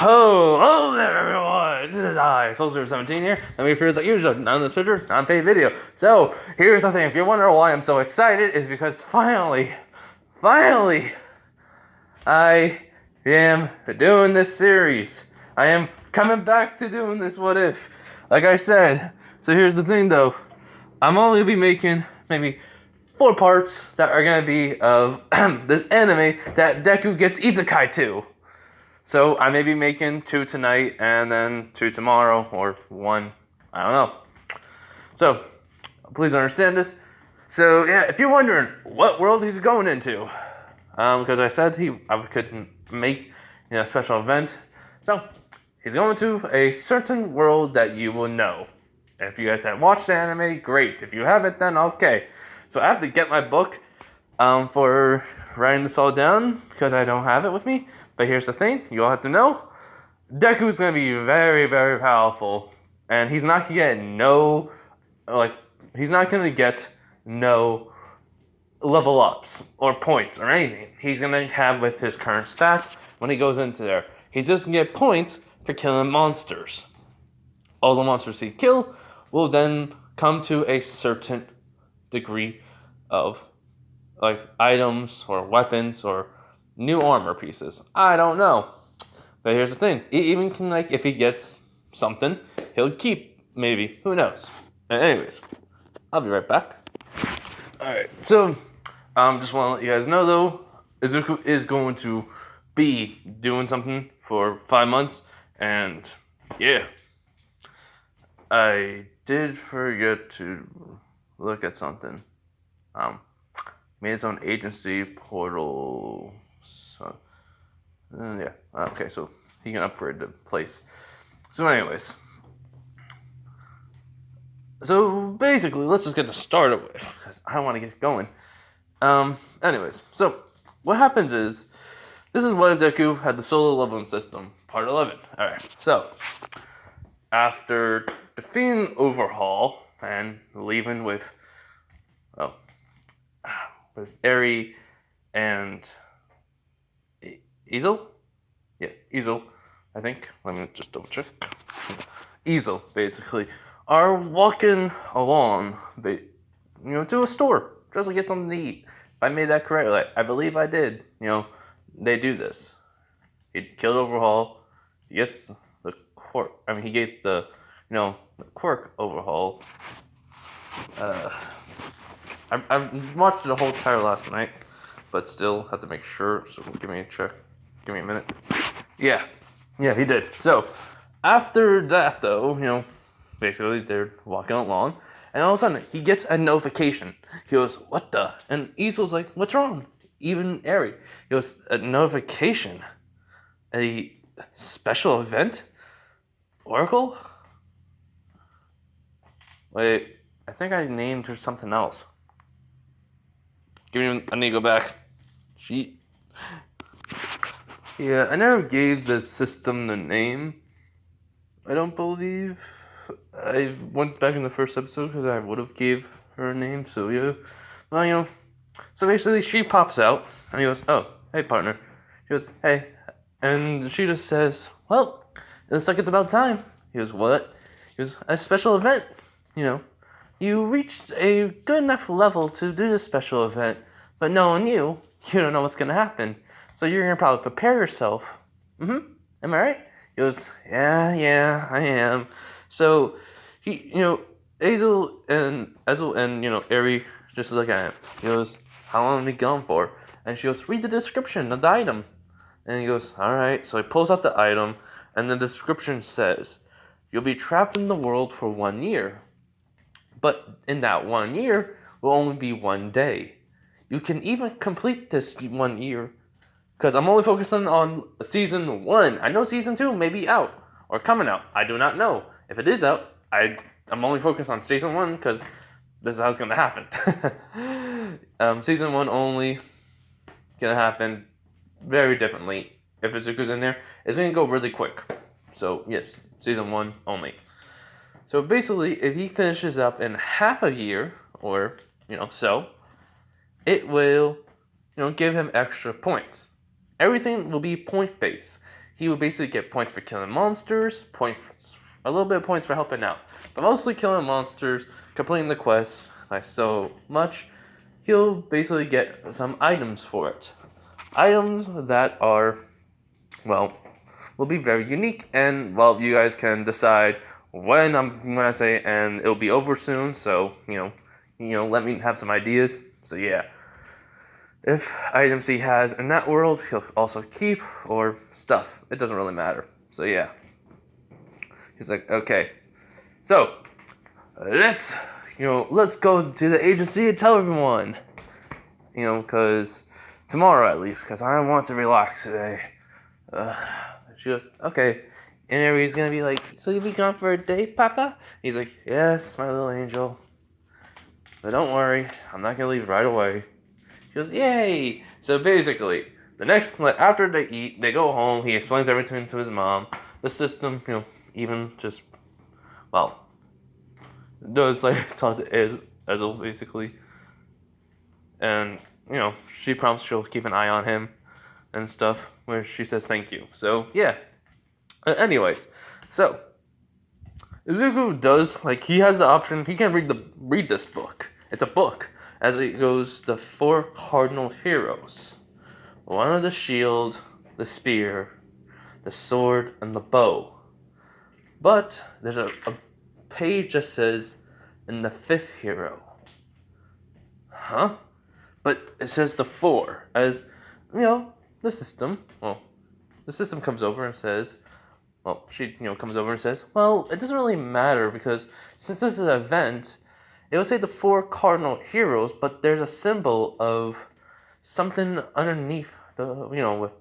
Hello there, everyone. This is I, Soldier17 here. And we feels like usual, none of this picture, non-paid video. So here's the thing: if you're wondering why I'm so excited, is because finally, I am doing this series. I am coming back to doing this What If, like I said. So here's the thing, though: I'm only gonna be making maybe 4 parts that are gonna be of this anime that Deku gets isekai to. So I may be making 2 tonight and then 2 tomorrow, or 1, I don't know. So please understand this. So yeah, if you're wondering what world he's going into, because I said I couldn't make a special event, so he's going to a certain world that you will know. If you guys have watched the anime, great. If you haven't, then okay. So I have to get my book for writing this all down because I don't have it with me. But here's the thing, you all have to know, Deku's going to be very, very powerful. And he's not going to get no level ups or points or anything. He's going to have with his current stats when he goes into there. He's just going to get points for killing monsters. All the monsters he kill will then come to a certain degree of items or weapons or new armor pieces. I don't know. But here's the thing. He even can, if he gets something, he'll keep, maybe. Who knows? Anyways, I'll be right back. Alright, so, just want to let you guys know, though, Izuku is going to be doing something for 5 months, and, yeah. I did forget to look at something. Made his own agency portal. So, yeah. Okay, so he can upgrade the place. So, anyways. So, basically, let's just get this started with, because I want to get going. Anyways, so, what happens is, this is what if Deku had the solo leveling system, part 11. Alright, so, after defeating Overhaul and leaving with Eri and Easel? Yeah, Easel, I think. Let me just double check. Easel, basically, are walking along, to a store, just to get something to eat. If I made that correctly, I believe I did. They do this. He killed Overhaul. He gets the quirk. He gave the quirk Overhaul. I watched the whole entire last night, but still have to make sure, so give me a check. Give me a minute. Yeah, he did. So, after that, though, basically they're walking along, and all of a sudden, he gets a notification. He goes, what the? And Easel's like, what's wrong? Even Eri. He goes, a notification? A special event? Oracle? Wait, I think I named her something else. I need to go back. Yeah, I never gave the system the name. I don't believe. I went back in the first episode because I would have gave her a name, so yeah. Well, so basically she pops out, and he goes, oh, hey partner. She goes, hey. And she just says, well, it looks like it's about time. He goes, what? He goes, a special event. You reached a good enough level to do this special event, but knowing you don't know what's going to happen. So you're going to probably prepare yourself. Am I right? He goes, yeah, I am. So, Ezel and Eri, just like I am. He goes, how long have we gone for? And she goes, read the description of the item. And he goes, alright. So he pulls out the item, and the description says, you'll be trapped in the world for 1 year. But in that 1 year will only be 1 day. You can even complete this 1 year. Because I'm only focusing on season 1. I know season 2 may be out. Or coming out. I do not know. If it is out, I'm only focused on season 1. Because this is how it's going to happen. Season 1 only. Going to happen very differently. If Izuku's in there, it's going to go really quick. So, yes. Season 1 only. So basically, if he finishes up in half a year, or, so, it will, give him extra points. Everything will be point-based. he would basically get points for killing monsters, a little bit of points for helping out, but mostly killing monsters, completing the quest by so much. He'll basically get some items for it. Items that are, well, will be very unique, and, well, you guys can decide when I'm gonna say, and it'll be over soon, so, let me have some ideas. So, yeah. If items he has in that world, he'll also keep, or stuff. It doesn't really matter. So, yeah. He's like, okay. So, let's go to the agency and tell everyone. Because tomorrow at least, because I want to relax today. She goes, okay. And everybody's gonna be like, so you'll be gone for a day, Papa? He's like, yes, my little angel. But don't worry, I'm not gonna leave right away. She goes, yay! So basically, after they eat, they go home, he explains everything to his mom. The system, even just, well, does like talk to Ezel basically. And, she promises she'll keep an eye on him and stuff, where she says thank you. So, yeah. Anyways, so Izuku does, he has the option, he can read this book. It's a book. As it goes, the 4 cardinal heroes. One of the shield, the spear, the sword, and the bow. But there's a page that says, in the 5th hero. Huh? But it says the 4, as, the system, the system comes over and says, she, comes over and says, well, it doesn't really matter, because since this is an event, it will say the 4 cardinal heroes, but there's a symbol of something underneath with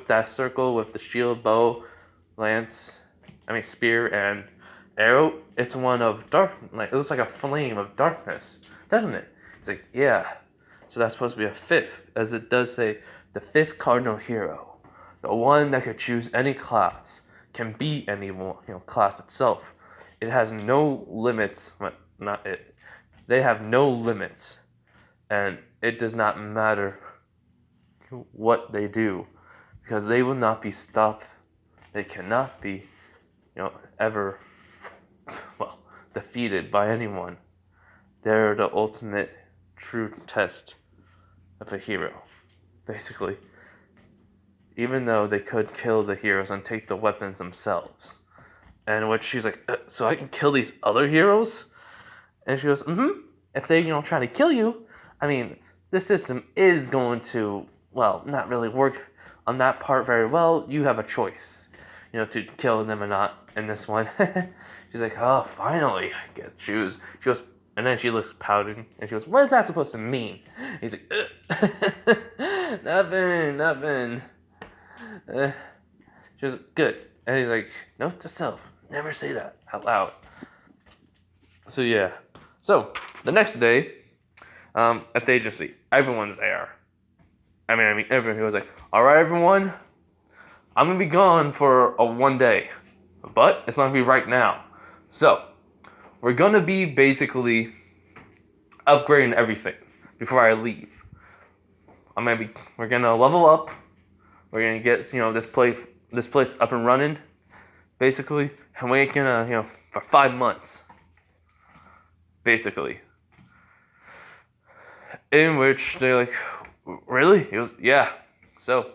that circle with the shield, bow, spear, and arrow. It's one of it looks like a flame of darkness, doesn't it? It's like, yeah. So that's supposed to be a 5th, as it does say the 5th cardinal hero, the one that could choose any class, can be any class itself. It has no limits. Not it. They have no limits, and it does not matter what they do, because they will not be stopped. They cannot be, ever, defeated by anyone. They're the ultimate true test of a hero, basically. Even though they could kill the heroes and take the weapons themselves. And which she's like, so I can kill these other heroes? And she goes, if they, try to kill you, this system is going to, not really work on that part very well. You have a choice, to kill them or not in this one. She's like, oh, finally, I get to choose. She goes, and then she looks pouting, and she goes, what is that supposed to mean? He's like, nothing. She goes, good. And he's like, note to self, never say that out loud. So yeah. So the next day, at the agency, everyone's there. Everyone was like, all right, everyone, I'm gonna be gone for a 1 day, but it's not gonna be right now. So we're gonna be basically upgrading everything before I leave. We're gonna level up. We're gonna get this place up and running, basically, and we're gonna for 5 months, basically. In which they're like, really? He goes, yeah. So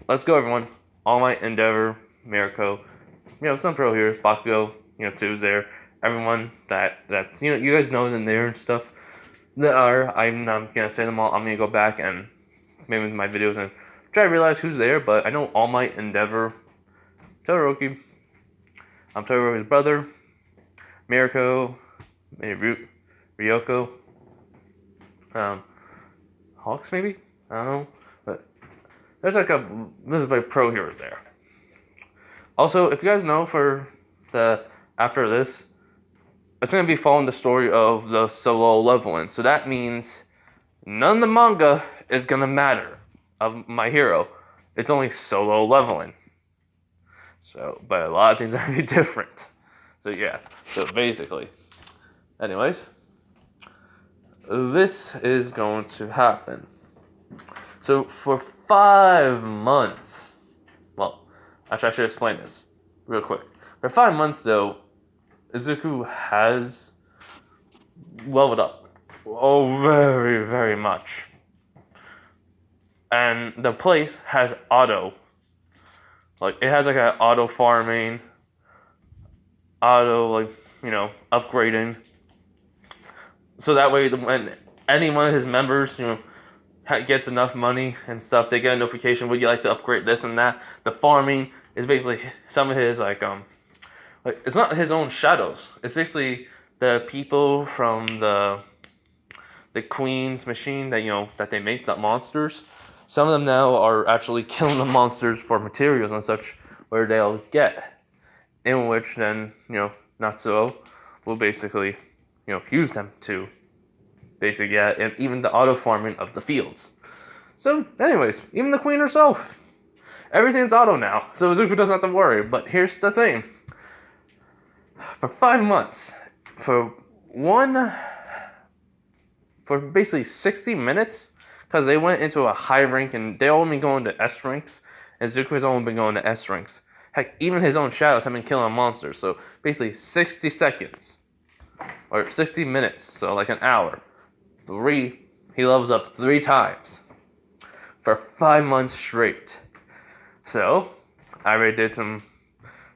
let's go, everyone. All Might, Endeavor, Mirko, some pro heroes, Bakugo, two's there. Everyone that's you guys know them there and stuff. I'm not gonna say them all. I'm gonna go back and maybe in my videos and try to realize who's there, but I know All Might, Endeavor, Todoroki, Todoroki's brother, Mirko, maybe Ryoko, Hawks maybe? I don't know. But there's there's pro heroes there. Also, if you guys know, after this, it's gonna be following the story of the solo leveling. So that means none of the manga is gonna matter of my hero. It's only solo leveling. So, but a lot of things are gonna be different. So yeah. So basically, anyways, this is going to happen. So for 5 months, well, actually I should explain this real quick. For 5 months though, Izuku has leveled up. Oh, very, very much. And the place has auto. Like, it has like an auto farming, auto, like, upgrading. So that way, when any one of his members, gets enough money and stuff, they get a notification, would you like to upgrade this and that? The farming is basically some of his, like it's not his own shadows. It's basically the people from the Queen's machine that, that they make, the monsters. Some of them now are actually killing the monsters for materials and such, where they'll get, in which then, Natsuo will basically, use them to basically get, and even the auto farming of the fields. So, anyways, even the Queen herself, everything's auto now, so Izuku doesn't have to worry. But here's the thing: for 5 months, for basically 60 minutes, because they went into a high rank and they all been going to S ranks, and Zuko has only been going to S ranks. Heck, even his own shadows have been killing monsters. So basically 60 seconds or 60 minutes, so like an hour. He levels up 3 times for 5 months straight. So I already did some.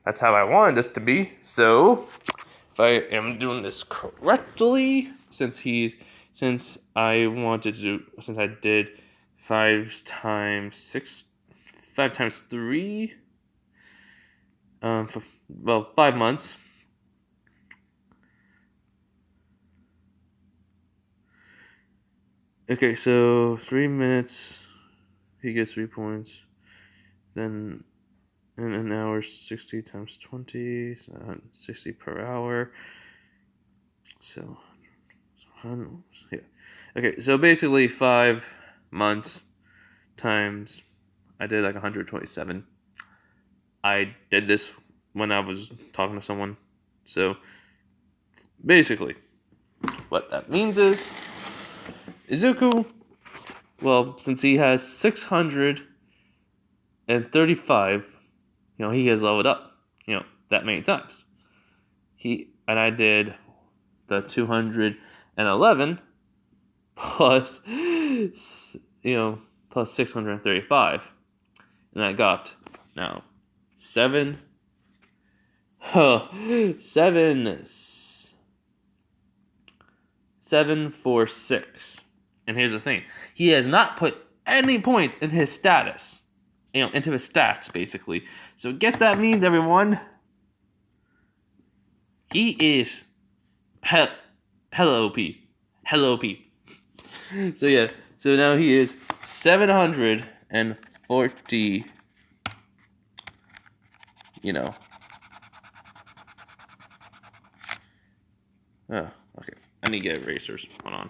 That's how I wanted this to be. So if I am doing this correctly, since I did 5 times 6, 5 times 3, 5 months. Okay, so 3 minutes, he gets 3 points. Then in an hour, 60 times 20, so 60 per hour. So, yeah. Okay, so basically 5 months times, I did like 127. I did this when I was talking to someone. So, basically, what that means is, Izuku, well, since he has 635, he has leveled up, that many times. And I did the 211 plus, plus 635. And I got now 746. And here's the thing: he has not put any points in his status, into his stats basically. So guess that means, everyone, he is hella OP. Hella OP. So yeah, so now he is 740, Oh, okay. I need to get erasers. Hold on.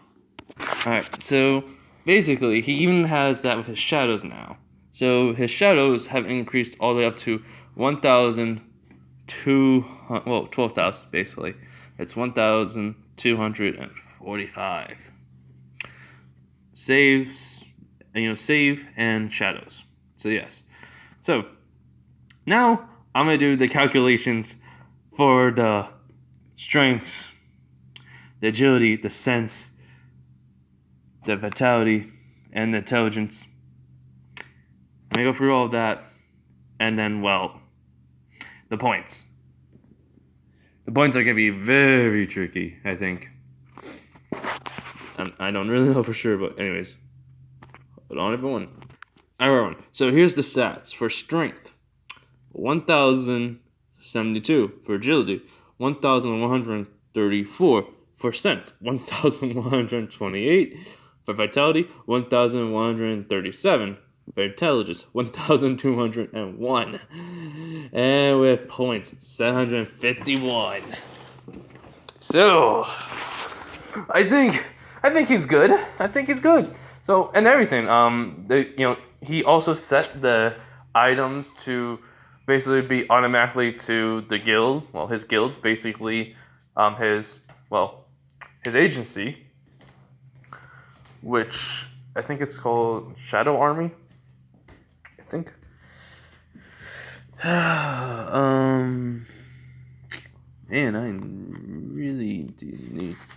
Alright, so basically, he even has that with his shadows now. So his shadows have increased all the way up to 12,000 basically. It's 1,245. Save and shadows. So yes. So now I'm gonna do the calculations for the strengths, the agility, the sense, the vitality, and the intelligence. I'm gonna go through all of that, and then, the points. The points are gonna be very tricky, I think. I don't really know for sure, but anyways. Hold on, everyone. Alright, so here's the stats. For strength, 1,072. For agility, 1,134. For sense, 1,128. For vitality, 1,137. For intelligence, 1,201. And with points, 751. So, I think he's good. So, and everything. He also set the items to basically be automatically to the guild. Well, his guild, basically, his agency, which I think it's called Shadow Army. I think. Man,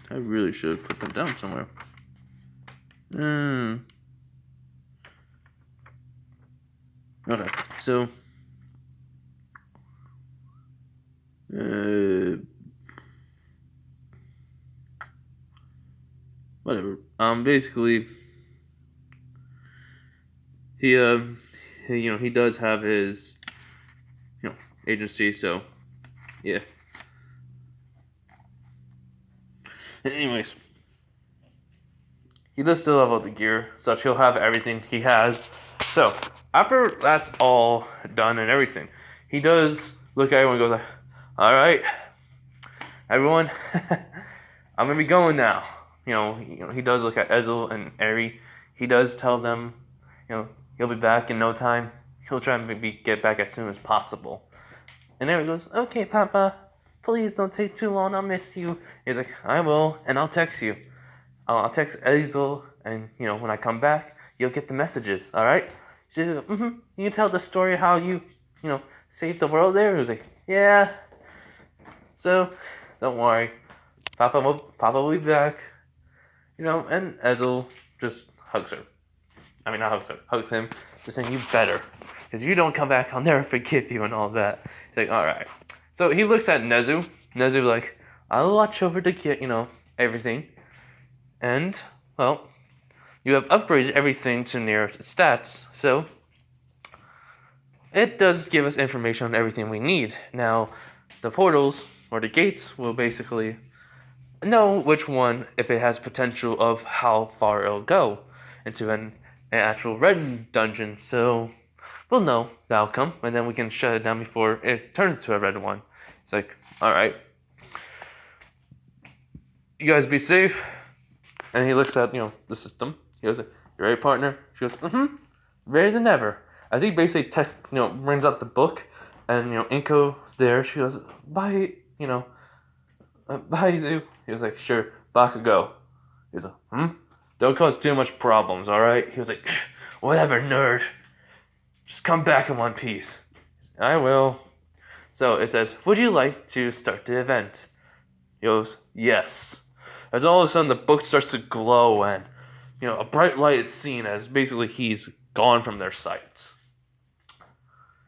I really should put them down somewhere. Okay, so whatever. Basically, he he does have his agency, so yeah. Anyways, he does still have all the gear, such he'll have everything he has. So after that's all done and everything, he does look at everyone and goes like, "All right, everyone, I'm gonna be going now." He does look at Ezel and Eri. He does tell them, he'll be back in no time. He'll try and maybe get back as soon as possible. And Eri goes, "Okay, Papa, please don't take too long. I'll miss you." He's like, "I will, and I'll text you. I'll text Ezel, and when I come back, you'll get the messages. All right?" She's like, "Mm-hmm. You can tell the story how you saved the world there." He was like, "Yeah. So, don't worry, Papa will be back." And Ezel just hugs her. I mean, not hugs her, hugs him, just saying, "You better, because you don't come back, I'll never forgive you," and all that. He's like, "All right." So he looks at Nezu. Nezu like, "I'll watch over to get everything." And, well, you have upgraded everything to near stats, so it does give us information on everything we need. Now, the portals, or the gates, will basically know which one, if it has potential of how far it'll go into an actual red dungeon, so we'll know the outcome, and then we can shut it down before it turns to a red one. It's like, alright, you guys be safe. And he looks at, the system. He goes, "You ready, partner?" She goes, "Mm-hmm, ready than ever." As he basically brings out the book, and, Inko's there. She goes, "Bye, bye, Zu." He was like, "Sure, Bakugo." He was like, "Don't cause too much problems, alright?" He was like, "Whatever, nerd. Just come back in one piece." "I will." So it says, "Would you like to start the event?" He goes, "Yes." As all of a sudden the book starts to glow and, a bright light is seen as basically he's gone from their sight.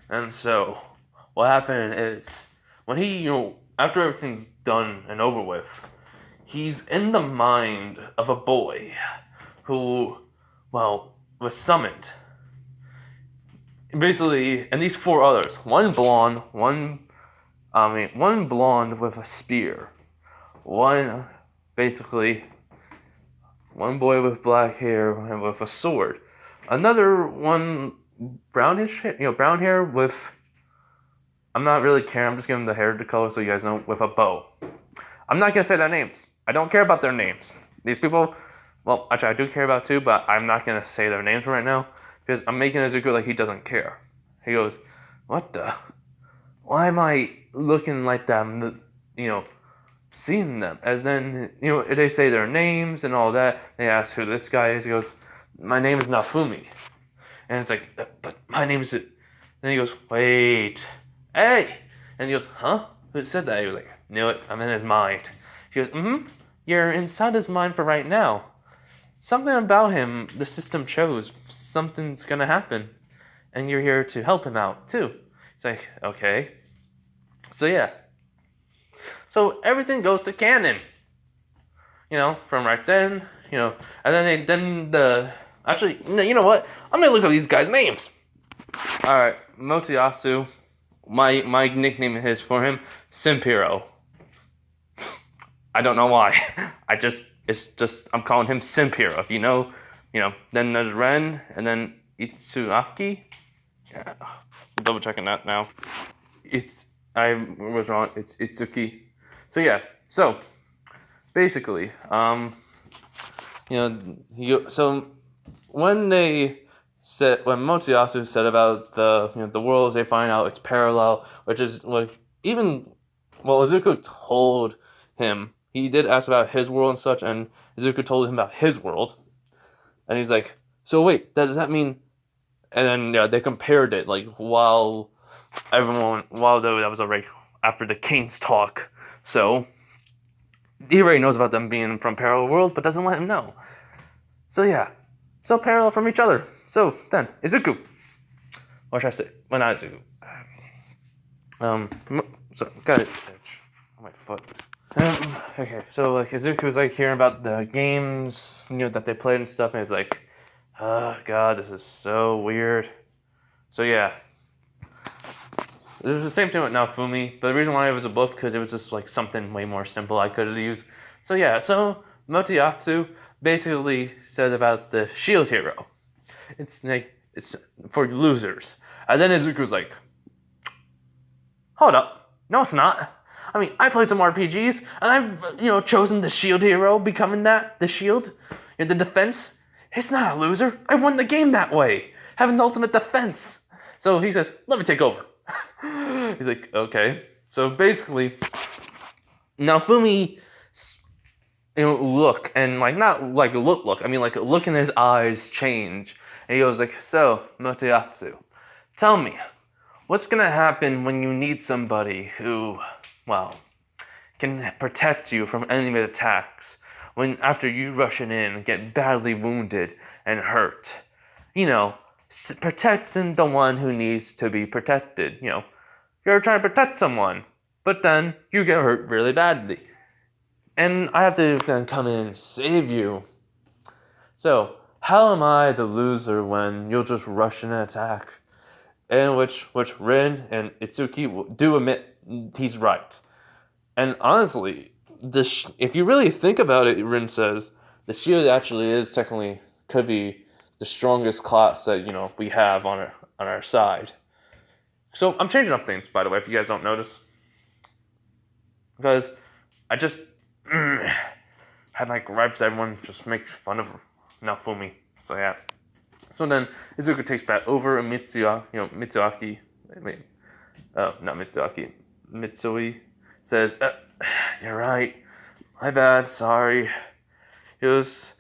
And so, what happened is, when he, after everything's done and over with, he's in the mind of a boy who, well, was summoned. Basically, and these four others, one blonde with a spear, one boy with black hair and with a sword, another one brown hair with, I'm not really caring, I'm just giving the hair the color so you guys know, with a bow. I'm not gonna say their names. I don't care about their names. These people, well, actually I do care about too, but I'm not gonna say their names right now because I'm making Izuku like he doesn't care. He goes, "What the? Why am I looking like them? Seeing them." As then, they say their names and all that. They ask who this guy is. He goes, "My name is Nafumi." And it's like, "But my name is..." Then he goes, "Wait, hey!" And he goes, "Huh? Who said that?" He was like, "Knew it, I'm in his mind." He goes, "You're inside his mind for right now. Something about him the system chose. Something's gonna happen. And you're here to help him out, too." It's like, okay. So yeah. So everything goes to canon. From right then, and then actually, you know what? I'm gonna look up these guys' names. Alright, Motoyasu. My nickname is for him, Simpiro. I don't know why. I'm calling him Simpiro. Then there's Ren, and then Itsuaki. Yeah, I'm double checking that now. I was wrong. It's Itsuki. So yeah. So basically, so when Motoyasu said about the worlds, they find out it's parallel, which is like Izuku told him. He did ask about his world and such, and Izuku told him about his world, and he's like, So wait, does that mean? And then they compared it like while that was already after the King's talk. So he already knows about them being from parallel worlds, but doesn't let him know. So yeah, so parallel from each other. So then Izuku, what should I say? Well, not Izuku. So got it. On my foot. Okay, so like Izuku's like hearing about the games, that they played and stuff, and he's like, oh god, this is so weird. So yeah. It was the same thing with Naofumi, but the reason why it was above because it was just like something way more simple I could have used. So yeah, so Motoyatsu basically says about the shield hero. It's for losers. And then Izuku's like, hold up, no it's not. I mean, I played some RPGs, and I've, chosen the shield hero, becoming the shield, the defense. It's not a loser. I won the game that way, having the ultimate defense. So he says, let me take over. He's like, okay. So basically, Naofumi, look, and like, not like look, I mean like look in his eyes change. And he goes like, so, Motoyatsu, tell me, what's gonna happen when you need somebody who, well, can protect you from enemy attacks when after you rush in and get badly wounded and hurt? Protecting the one who needs to be protected. You're trying to protect someone, but then you get hurt really badly. And I have to then come in and save you. So, how am I the loser when you'll just rush in and attack? And which Rin and Itsuki do admit he's right. And honestly, if you really think about it, Rin says, the shield actually could be the strongest class that, we have on our side. So I'm changing up things, by the way, if you guys don't notice. Because I just had my gripes, everyone just makes fun of Naofumi. So yeah. So then Izuku takes back over and Mitsui says, you're right. My bad, sorry. It was...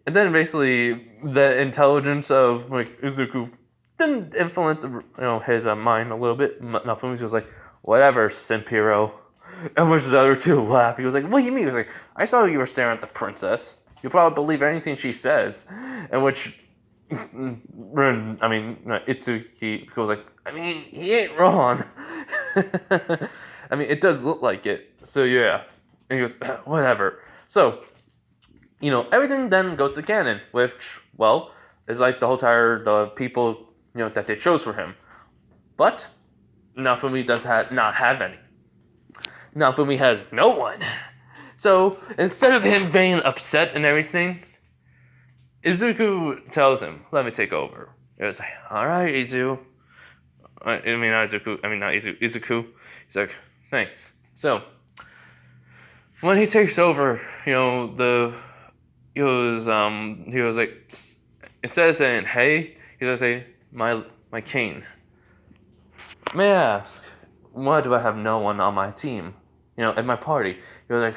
And then basically the intelligence of like Izuku didn't influence his mind a little bit. Naofumi was like, whatever, simp hero. And which the other two laughed. He was like, what do you mean? He was like, I saw you were staring at the princess. You'll probably believe anything she says. And which Itsuki goes like, I mean, he ain't wrong. I mean, it does look like it. So yeah. And he goes, whatever. So, everything then goes to canon, which, well, is like the people, that they chose for him. But Naofumi does not have any. Naofumi has no one. So, instead of him being upset and everything, Izuku tells him, let me take over. It was like, alright, Izuku. Izuku. He's like, thanks. So, when he takes over, he was like, instead of saying, hey, he was like, my king. May I ask, why do I have no one on my team? At my party. He was like,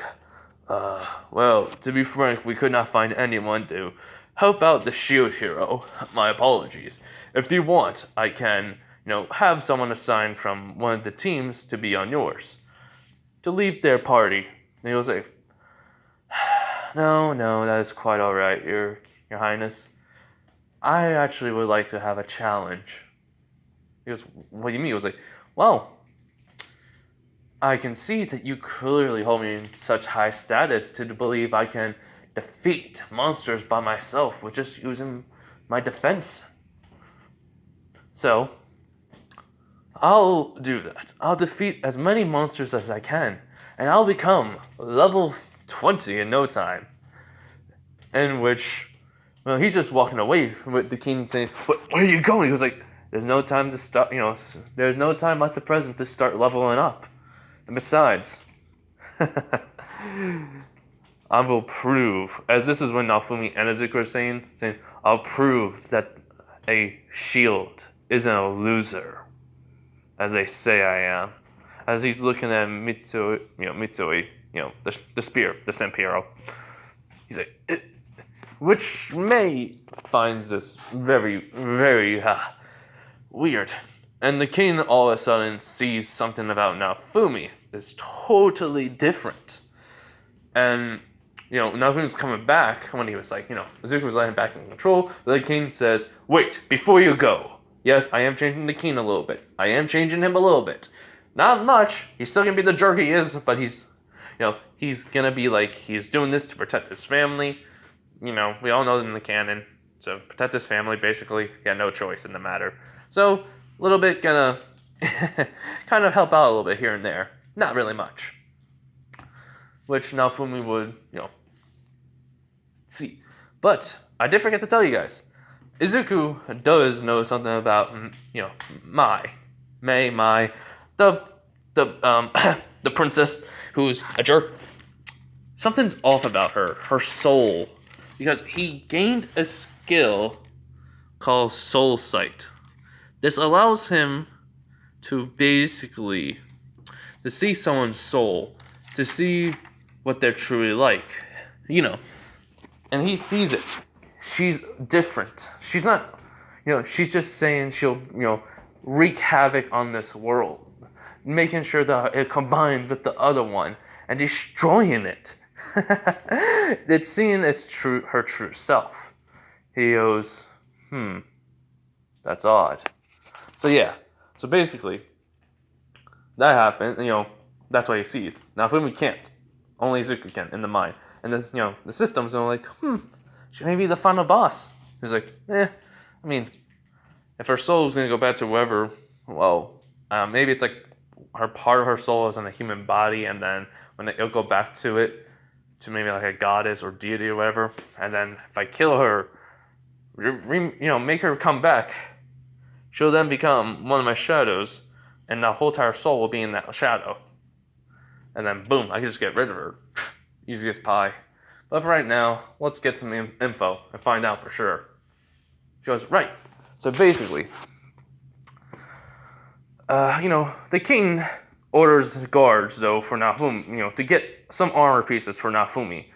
well, to be frank, we could not find anyone to help out the shield hero. My apologies. If you want, I can, have someone assigned from one of the teams to be on yours. To leave their party. And he was like, no, that is quite alright, Your Highness. I actually would like to have a challenge. He goes, what do you mean? He was like, well, I can see that you clearly hold me in such high status to believe I can defeat monsters by myself with just using my defense. So, I'll do that. I'll defeat as many monsters as I can, and I'll become level 20 in no time. In which, well, he's just walking away with the king saying, where are you going? He was like, there's no time to start, there's no time like the present to start leveling up. And besides, I will prove, as this is when Naofumi and Izuku are saying, I'll prove that a shield isn't a loser, as they say I am. As he's looking at Mitsui, the spear, the simp hero. He's like, which may finds this very, very weird. And the king all of a sudden sees something about Naofumi that's totally different. And, Naofumi's coming back when he was like, Izuku was letting him back in control. But the king says, wait, before you go. Yes, I am changing the king a little bit. I am changing him a little bit. Not much. He's still going to be the jerk he is, but he's going to be like, he's doing this to protect his family. We all know in the canon. So, protect his family, basically. He had no choice in the matter. So, a little bit gonna kind of help out a little bit here and there. Not really much. Which Naofumi would, see. But, I did forget to tell you guys. Izuku does know something about, Mai, the princess who's a jerk. Something's off about her soul, because he gained a skill called Soul Sight. This allows him to basically to see someone's soul, to see what they're truly like, and he sees it. She's different. She's not, she's just saying she'll, wreak havoc on this world, making sure that it combines with the other one and destroying it. It's seeing her true self. He goes, that's odd. So yeah, so basically, that happened, that's what he sees. Now Fumi can't. Only Izuku can, in the mind. And the system's like, she may be the final boss. He's like, if her soul's gonna go back to whoever, well, maybe it's like part of her soul is in a human body, and then when it'll go back to it, to maybe like a goddess or deity or whatever, and then if I kill her, make her come back, she'll then become one of my shadows, and the whole entire soul will be in that shadow. And then boom, I can just get rid of her. Easy as pie. But for right now, let's get some info and find out for sure. She goes, right. So basically, the king orders guards, though, for Naofumi, to get some armor pieces for Naofumi.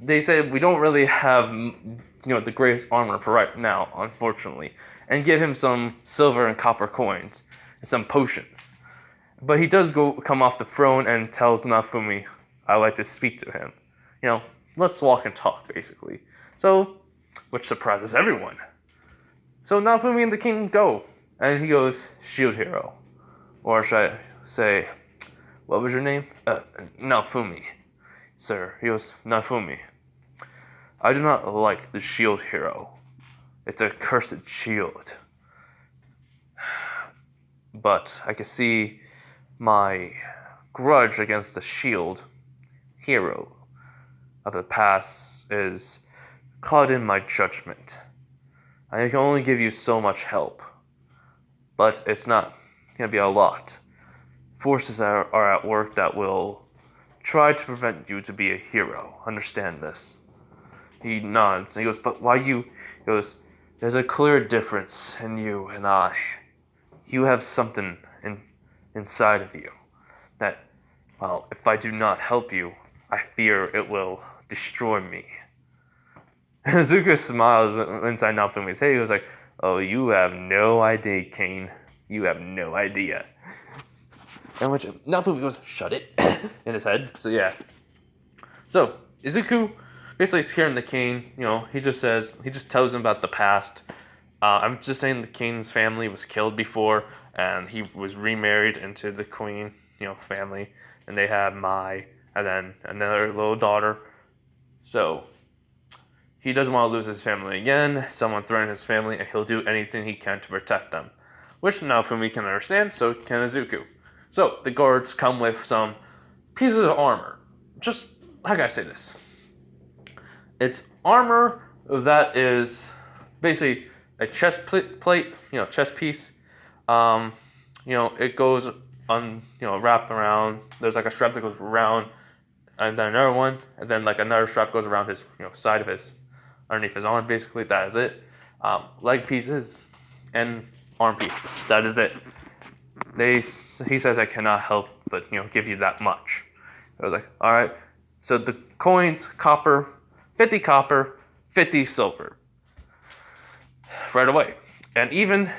They said we don't really have, the greatest armor for right now, unfortunately. And give him some silver and copper coins and some potions. But he does come off the throne and tells Naofumi, I'd like to speak to him. Let's walk and talk, basically. So, which surprises everyone. So Naofumi and the king go. And he goes, Shield Hero. Or should I say, what was your name? Naofumi. Sir. He goes, Naofumi. I do not like the Shield Hero. It's a cursed shield. But I can see my grudge against the shield hero of the past is caught in my judgment. I can only give you so much help, but it's not going to be a lot. Forces are at work that will try to prevent you to be a hero. Understand this. He nods and he goes, but why you? He goes, there's a clear difference in you and I. You have something inside of you that, well, if I do not help you, I fear it will destroy me. And Zuko smiles inside Naofumi's head. He was like, oh, you have no idea, Kane. You have no idea. And which Naofumi goes, shut it, in his head. So yeah. So, Izuku basically is hearing the king, he just tells him about the past. I'm just saying the king's family was killed before, and he was remarried into the queen, family, and they had Mai, and then another little daughter. So, he doesn't want to lose his family again. Someone threatened his family, and he'll do anything he can to protect them. Which Naofumi can understand, so can Izuku. So, the guards come with some pieces of armor. Just, how can I say this? It's armor that is basically a chest plate, chest piece. It goes on, wrapped around. There's like a strap that goes around, and then another one, and then like another strap goes around his, side of his, underneath his arm. Basically, that is it. Leg pieces and arm pieces. That is it. He says I cannot help but give you that much. I was like, all right. So the coins, 50 copper, 50 silver. right away. And even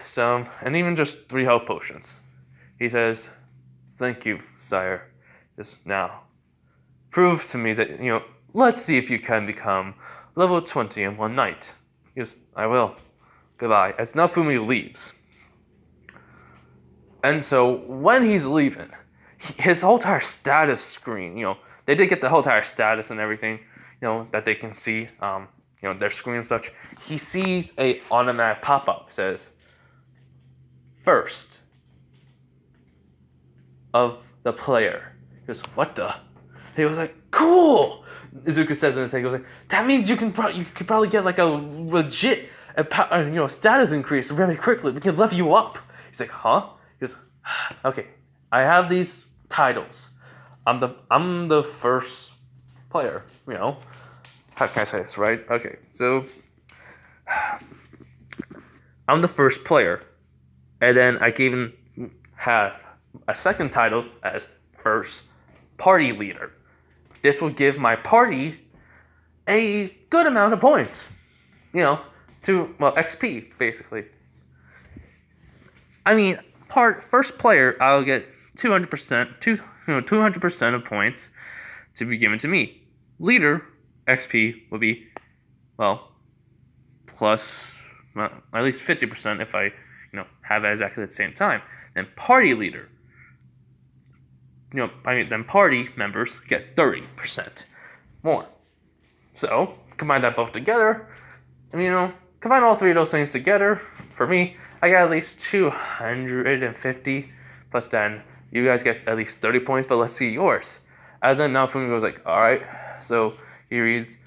just 3 health potions. He says, "Thank you, sire. Just now, prove to me that, let's see if you can become level 20 in one night." He goes, "I will. Goodbye." As Nafumi leaves. And so when he's leaving, his whole entire status screen, they did get the whole entire status and everything, that they can see, their screen and such. He sees a automatic pop-up, says, "First of the player." He goes, "What the?" He was like, "Cool." Izuku says in his head, he goes like, "That means you could probably get like a legit, status increase very quickly. We can level you up." He's like, "Huh?" He goes, "Okay, I have these titles. I'm the first player. How can I say this right? Okay, so I'm the first player, and then I can even have a second title as first party leader. This will give my party a good amount of points, XP basically. I mean, first player, I'll get 200% of points to be given to me. Leader XP will be, plus at least 50% if I, have it exactly at the same time. Then party leader, then party members get 30% more. So combine that both together, and combine all 3 of those things together. For me, I got at least 250, plus then you guys get at least 30 points, but let's see yours. As then Nafumi goes like, "Alright," so he reads,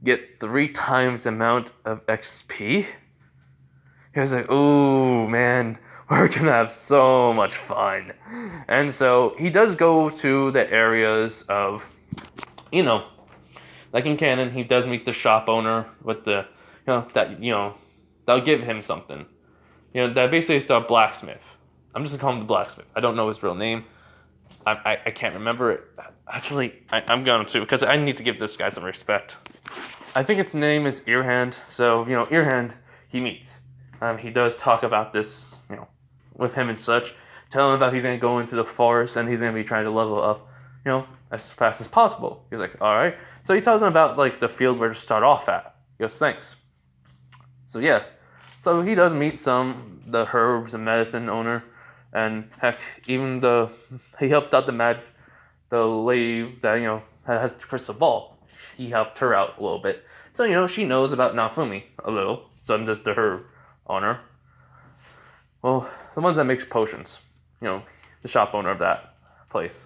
"Get 3 times the amount of XP." He was like, "Ooh, man, we're gonna have so much fun." And so he does go to the areas of, like in canon, he does meet the shop owner with the, that'll give him something. That basically is the blacksmith. I'm just gonna call him the blacksmith. I don't know his real name. I can't remember it. Actually, I'm going to, because I need to give this guy some respect. I think its name is Earhand. So, Earhand, he meets. He does talk about this, with him and such. Tell him that he's going to go into the forest and he's going to be trying to level up, as fast as possible. He's like, "Alright." So he tells him about, the field where to start off at. He goes, "Thanks." So, yeah. So he does meet the herbs and medicine owner. And heck, even he helped out the lady that, has the crystal ball. He helped her out a little bit. So, she knows about Nafumi a little. So does the herb owner. Well, the ones that makes potions. The shop owner of that place.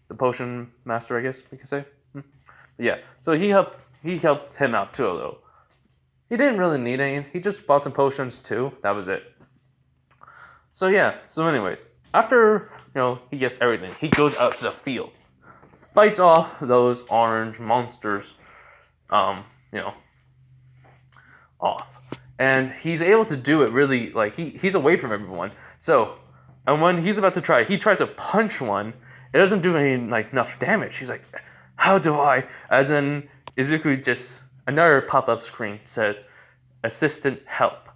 The potion master, I guess we could say. Yeah, so he helped him out too a little. He didn't really need any. He just bought some potions too. That was it. So yeah, so anyways, after, he gets everything, he goes out to the field, fights off those orange monsters, off. And he's able to do it really, he's away from everyone. So, and when he's about to he tries to punch one, it doesn't do any, enough damage. He's like, "How do I?" As in, Izuku just, another pop-up screen says, "Assistant help.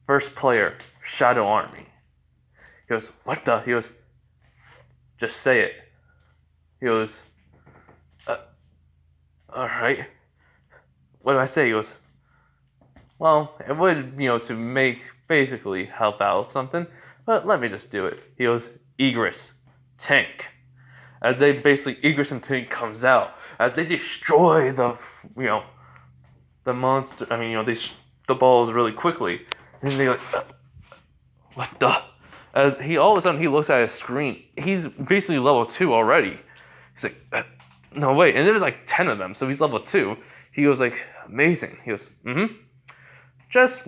First player, Shadow Army." He goes, "What the?" He goes, "Just say it." He goes, "Alright." "What do I say?" He goes, "Well, it would, to basically help out something, but let me just do it." He goes, "Egress, tank." As they basically, Egress and tank comes out, as they destroy the monster, the balls really quickly. And they're like, "What the?" As all of a sudden, he looks at his screen. He's basically level 2 already. He's like, "No, wait." And there's 10 of them, so he's level 2. He goes like, "Amazing." He goes, Just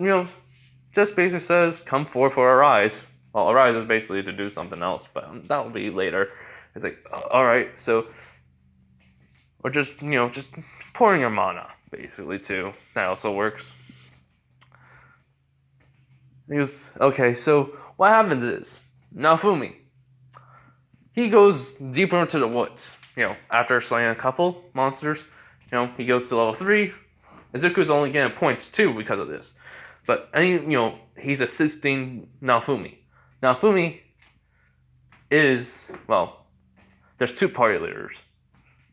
basically says, "Come forth for arise." Well, arise is basically to do something else, but that'll be later. It's like, "Alright, so," or just pouring your mana, basically, too. That also works. He goes, "Okay, so what happens is, Nafumi, he goes deeper into the woods, after slaying a couple monsters, he goes to level 3. Izuku's only getting points too because of this. But he's assisting Naofumi. Naofumi is, well, there's two party leaders,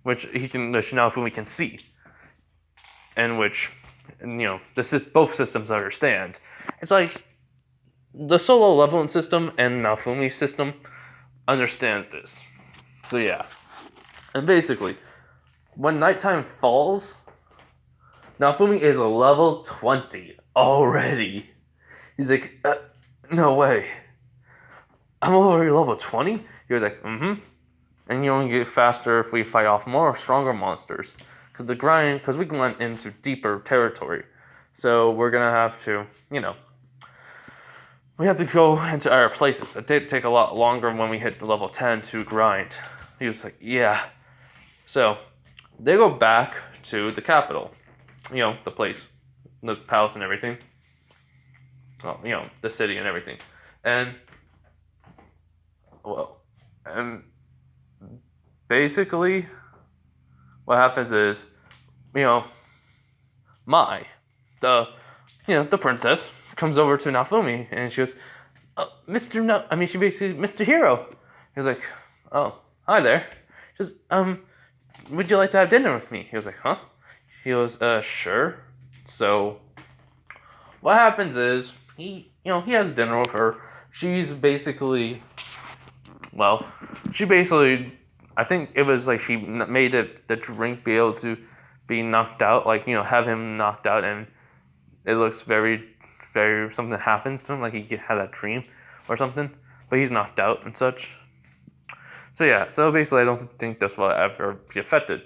which Naofumi can see, and which, both systems understand. It's like the solo leveling system and Naofumi's system understands this. So yeah, and basically, when nighttime falls, Naofumi is a level 20 already. He's like, no way. I'm already level 20? He was like, mm-hmm. And you only get faster if we fight off more stronger monsters. Because we went into deeper territory. So we're going to have to, we have to go into our places. It did take a lot longer when we hit level 10 to grind. He was like, yeah. So they go back to the capital. The place, the palace and everything. Well, the city and everything. And basically, what happens is, the princess comes over to Naofumi and she goes, Mr. Hero. He was like, oh, hi there. She goes, would you like to have dinner with me? He was like, huh? He goes, sure. So, what happens is, he has dinner with her. She's basically, I think it was like she made the drink be able to be knocked out, have him knocked out, and it looks very, very, something happens to him, like he had that dream or something, but he's knocked out and such. So yeah, so basically I don't think this will ever be affected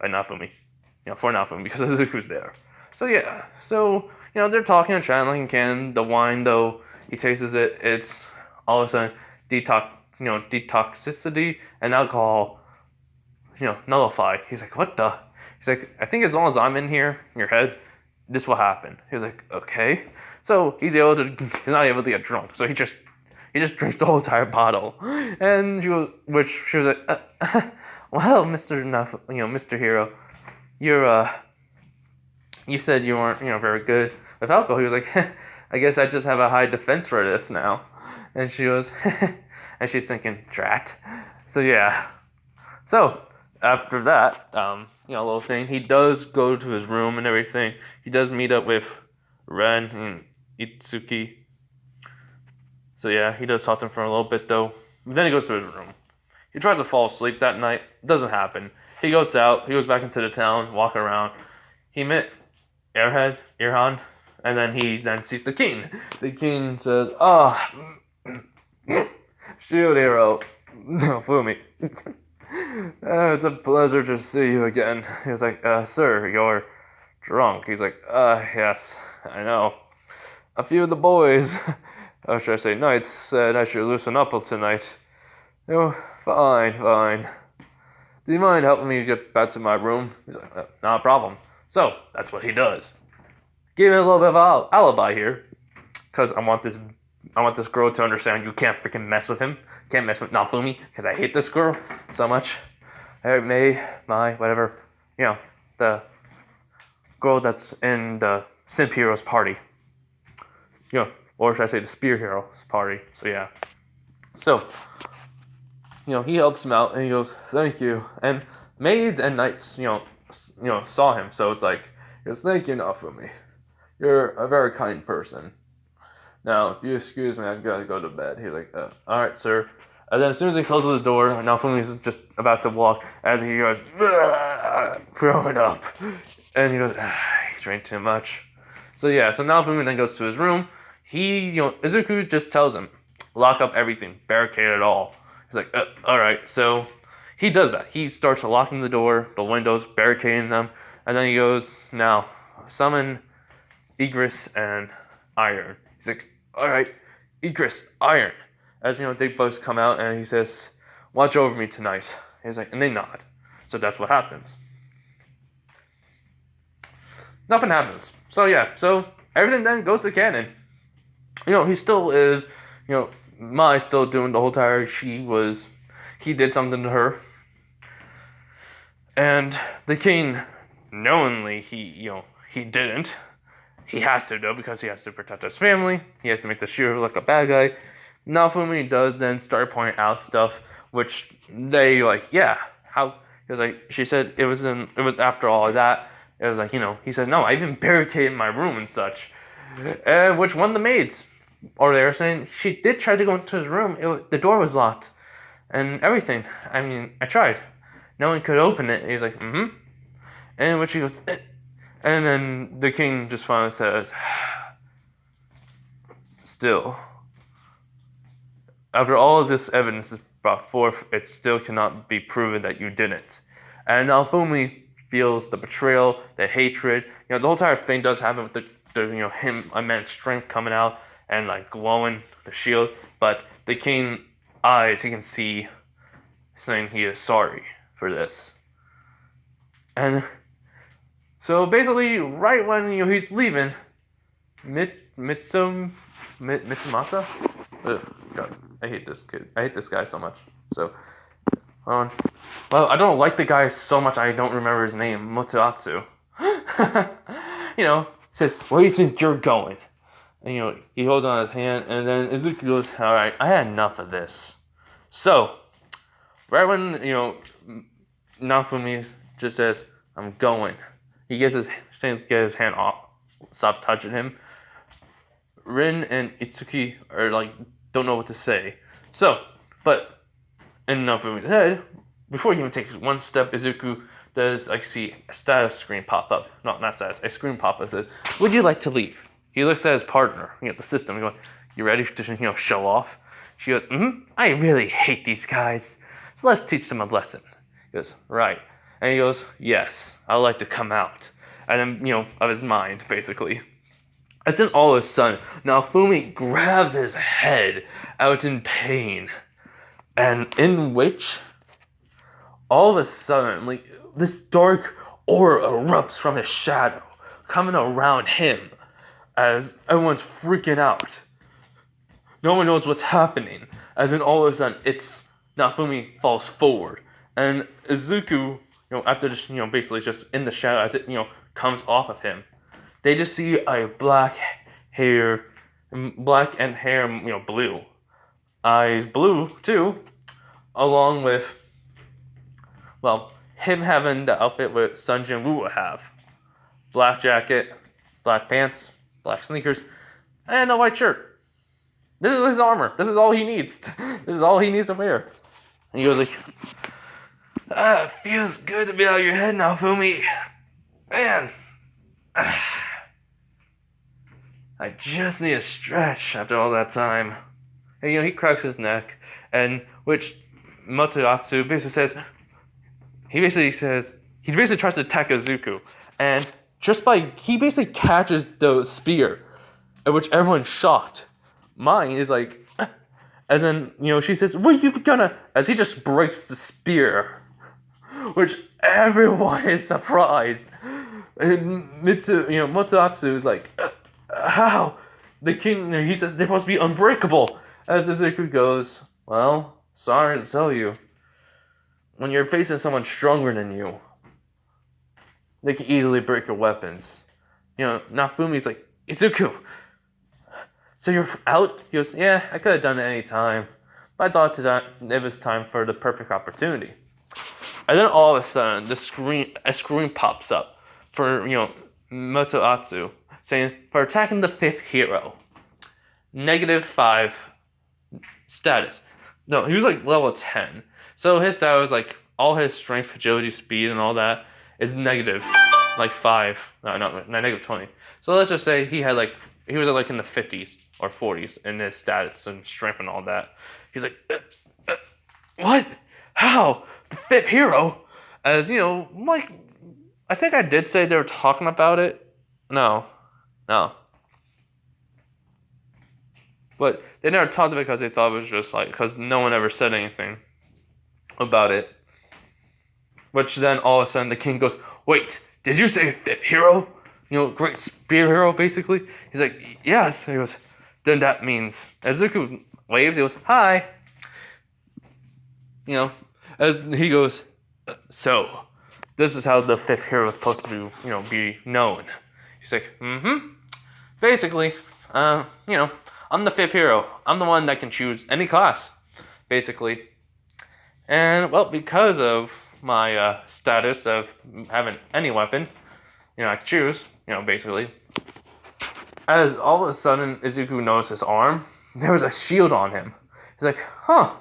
by Naofumi, for Naofumi, because Izuku's there. So yeah, they're talking and chatting like in can. The wine, though, he tastes it, it's all of a sudden detoxicity and alcohol, nullify. He's like, what the? He's like, I think as long as I'm in here, in your head, this will happen. He was like, okay. So he's not able to get drunk. So he just drinks the whole entire bottle. And she was like, well, Mr. Hero, you said you weren't, very good with alcohol. He was like, I guess I just have a high defense for this now. And she was, and she's thinking, drat. So yeah. So after that, little thing, he does go to his room and everything. He does meet up with Ren and Itsuki. So yeah, he does talk to him for a little bit though. But then he goes to his room. He tries to fall asleep that night. It doesn't happen. He goes out. He goes back into the town, walking around. He met Irhan, and then he sees the king. The king says, Shield Hero, Fumi. It's a pleasure to see you again. He was like, sir, you're drunk. He's like, yes, I know. A few of the boys, or should I say knights, said I should loosen up tonight. Fine. Do you mind helping me get back to my room? He's like, not a problem. So, that's what he does. Give me a little bit of an alibi here, because I want this girl to understand you can't freaking mess with him. Can't mess with Naofumi, because I hate this girl so much. Whatever, the girl that's in the Simp Heroes party. Or should I say the Spear Heroes party. So yeah. So, he helps him out, and he goes, thank you. And maids and knights, saw him. So it's like, he goes, thank you, Naofumi. You're a very kind person. Now, if you excuse me, I've got to go to bed. He's like, all right, sir. And then as soon as he closes the door, Naofumi's just about to walk, as he goes, throwing up. And he goes, he drank too much. So yeah, so Naofumi then goes to his room. Izuku just tells him, lock up everything, barricade it all. He's like, all right. So he does that. He starts locking the door, the windows, barricading them. And then he goes, now, summon Igris and Iron. He's like, all right, Igris, Iron. As they both come out, and he says, watch over me tonight. He's like, and they nod. So that's what happens. Nothing happens. So yeah, so everything then goes to canon. He still is, Mai's still doing the whole entire, he did something to her. And the king, knowingly, he didn't. he has to though, because he has to protect his family. He has to make the Shiro look a bad guy. Naofumi does then start pointing out stuff, which they like, yeah, how? Because like she said, it was after all of that. It was like, he said, no, I even barricaded my room and such. Which one of the maids, or they were saying, she did try to go into his room. The door was locked and everything. I mean, I tried. No one could open it. And he was like, mm-hmm. And when she goes, and then the king just finally says, still, after all of this evidence is brought forth, it still cannot be proven that you didn't. And Naofumi feels the betrayal, the hatred. The whole entire thing does happen with the him immense strength coming out and like glowing the shield. But the king eyes, he can see, saying he is sorry for this. And so basically, right when he's leaving, Mitsumata. God, I hate this kid. I hate this guy so much. So, well, I don't like the guy so much. I don't remember his name. Motoatsu. Says, "Where do you think you're going?" And he holds on his hand, and then Izuku goes, "All right, I had enough of this." So, right when Naofumi just says, "I'm going," he gets his hand off, stop touching him. Rin and Itsuki are like, don't know what to say. So, but in Naofumi's head, before he even takes one step, Izuku does see a status screen pop up. No, not status, a screen pop up that says, "Would you like to leave?" He looks at his partner, the system, and goes, "You ready to show off?" She goes, "Mm-hmm. I really hate these guys. So let's teach them a lesson." He goes, "Right." And he goes, "Yes, I'd like to come out." And then, of his mind, basically. And then all of a sudden, Naofumi grabs his head out in pain. And in which, all of a sudden, this dark aura erupts from his shadow, coming around him, as everyone's freaking out. No one knows what's happening. As in all of a sudden, Naofumi falls forward. And Izuku, after just, basically just in the shadow, as it, comes off of him, they just see a black and hair, blue. Eyes blue, too, along with, him having the outfit what Sun Jin Woo would have. Black jacket, black pants, black sneakers, and a white shirt. This is his armor. This is all he needs. This is all he needs to wear. And he goes like, it feels good to be out of your head now, Fumi. Man. I just need a stretch after all that time. And he cracks his neck, and which Motoatsu basically says, he basically tries to attack Izuku, and he basically catches the spear, at which everyone's shocked. Mine is like, and then, she says, "What are you gonna," as he just breaks the spear, which everyone is surprised. And Motoatsu is like, how? The king, he says they're supposed to be unbreakable. As Izuku goes, "Well, sorry to tell you, when you're facing someone stronger than you, they can easily break your weapons." Naofumi's like, "Izuku, so you're out?" He goes, "Yeah, I could have done it any time, but I thought it was time for the perfect opportunity." And then all of a sudden, a screen pops up for, Motoatsu, saying, "For attacking the 5th hero, -5 status." No, he was level 10. So his status was all his strength, agility, speed, and all that is -5. No, -20. So let's just say he had he was in the 50s or 40s in his status and strength and all that. He's like, what? How? The 5th hero? As I think I did say they were talking about it. No. But they never talked about it because they thought it was just because no one ever said anything about it. Which then all of a sudden the king goes, "Wait, did you say 5th hero? Great spear hero, basically?" He's like, "Yes." He goes, "Then that means," as Izuku waves, he goes, "Hi." As he goes, "So, this is how the 5th hero is supposed to be known." He's like, "Mm-hmm." basically, I'm the fifth hero. I'm the one that can choose any class, basically. And, well, because of my status of having any weapon, I can choose, basically. As all of a sudden, Izuku noticed his arm, there was a shield on him. He's like, huh,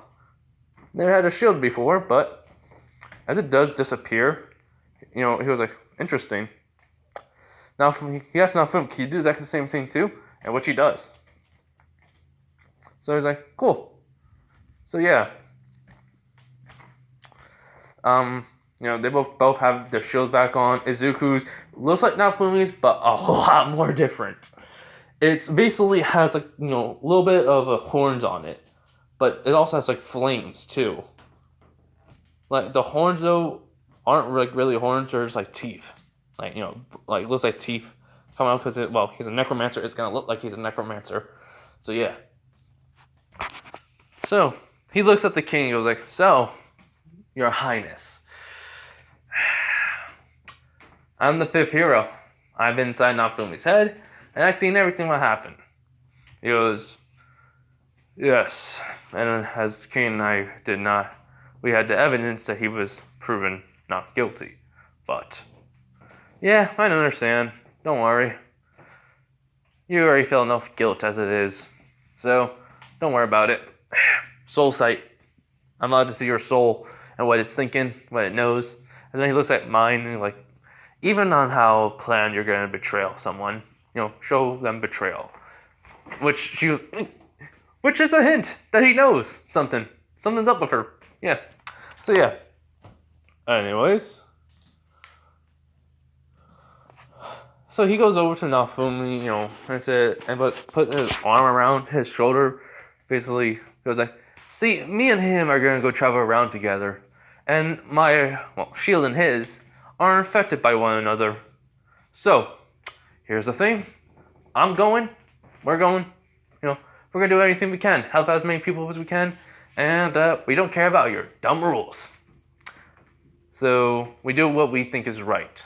never had a shield before, but as it does disappear, he was like, interesting. Now, he asked Naofumi, can you do exactly the same thing too? And which he does. So he's like, cool. So yeah. They both have their shields back on. Izuku's looks like Naofumi's, but a lot more different. It basically has a little bit of horns on it, but it also has like flames too. Like the horns though aren't like really horns; they're just like teeth. Like looks like teeth come out because he's a necromancer. It's gonna look like he's a necromancer. So yeah. So he looks at the king and goes like, "So, Your Highness, I'm the fifth hero. I've been inside Naofumi's head, and I've seen everything what happened." He goes, "Yes, and as the king and I did not, we had the evidence that he was proven not guilty. But, yeah, I understand. Don't worry. You already feel enough guilt as it is. So, don't worry about it. Soul sight. I'm allowed to see your soul and what it's thinking, what it knows." And then he looks at mine and like, even on how planned you're going to betray someone, show them betrayal. Which is a hint that he knows something. Something's up with her. Yeah. So yeah. Anyways. So he goes over to Naofumi, but put his arm around his shoulder. Basically, goes like, "See, me and him are gonna go travel around together, and my shield and his are affected by one another. So, here's the thing. I'm going. We're going. We're gonna do anything we can, help as many people as we can, and we don't care about your dumb rules. So we do what we think is right."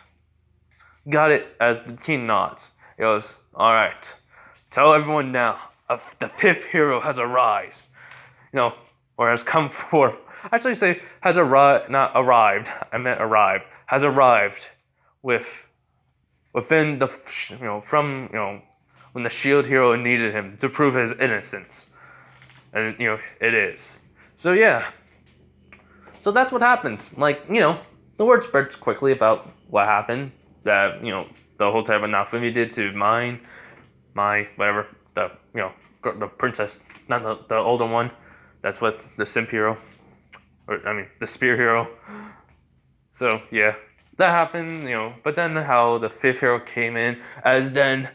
Got it? As the king nods, he goes, "All right. Tell everyone now. The fifth hero has arrived. Or has come forth. Actually, say has arrived, not arrived. I meant arrived. Has arrived within the from when the shield hero needed him to prove his innocence, and it is. So yeah. So that's what happens. Like the word spreads quickly about what happened. That the whole time Naofumi did to my whatever the princess, not the older one. That's what the simp hero, the spear hero. So yeah, that happened. But then how the fifth hero came in as then.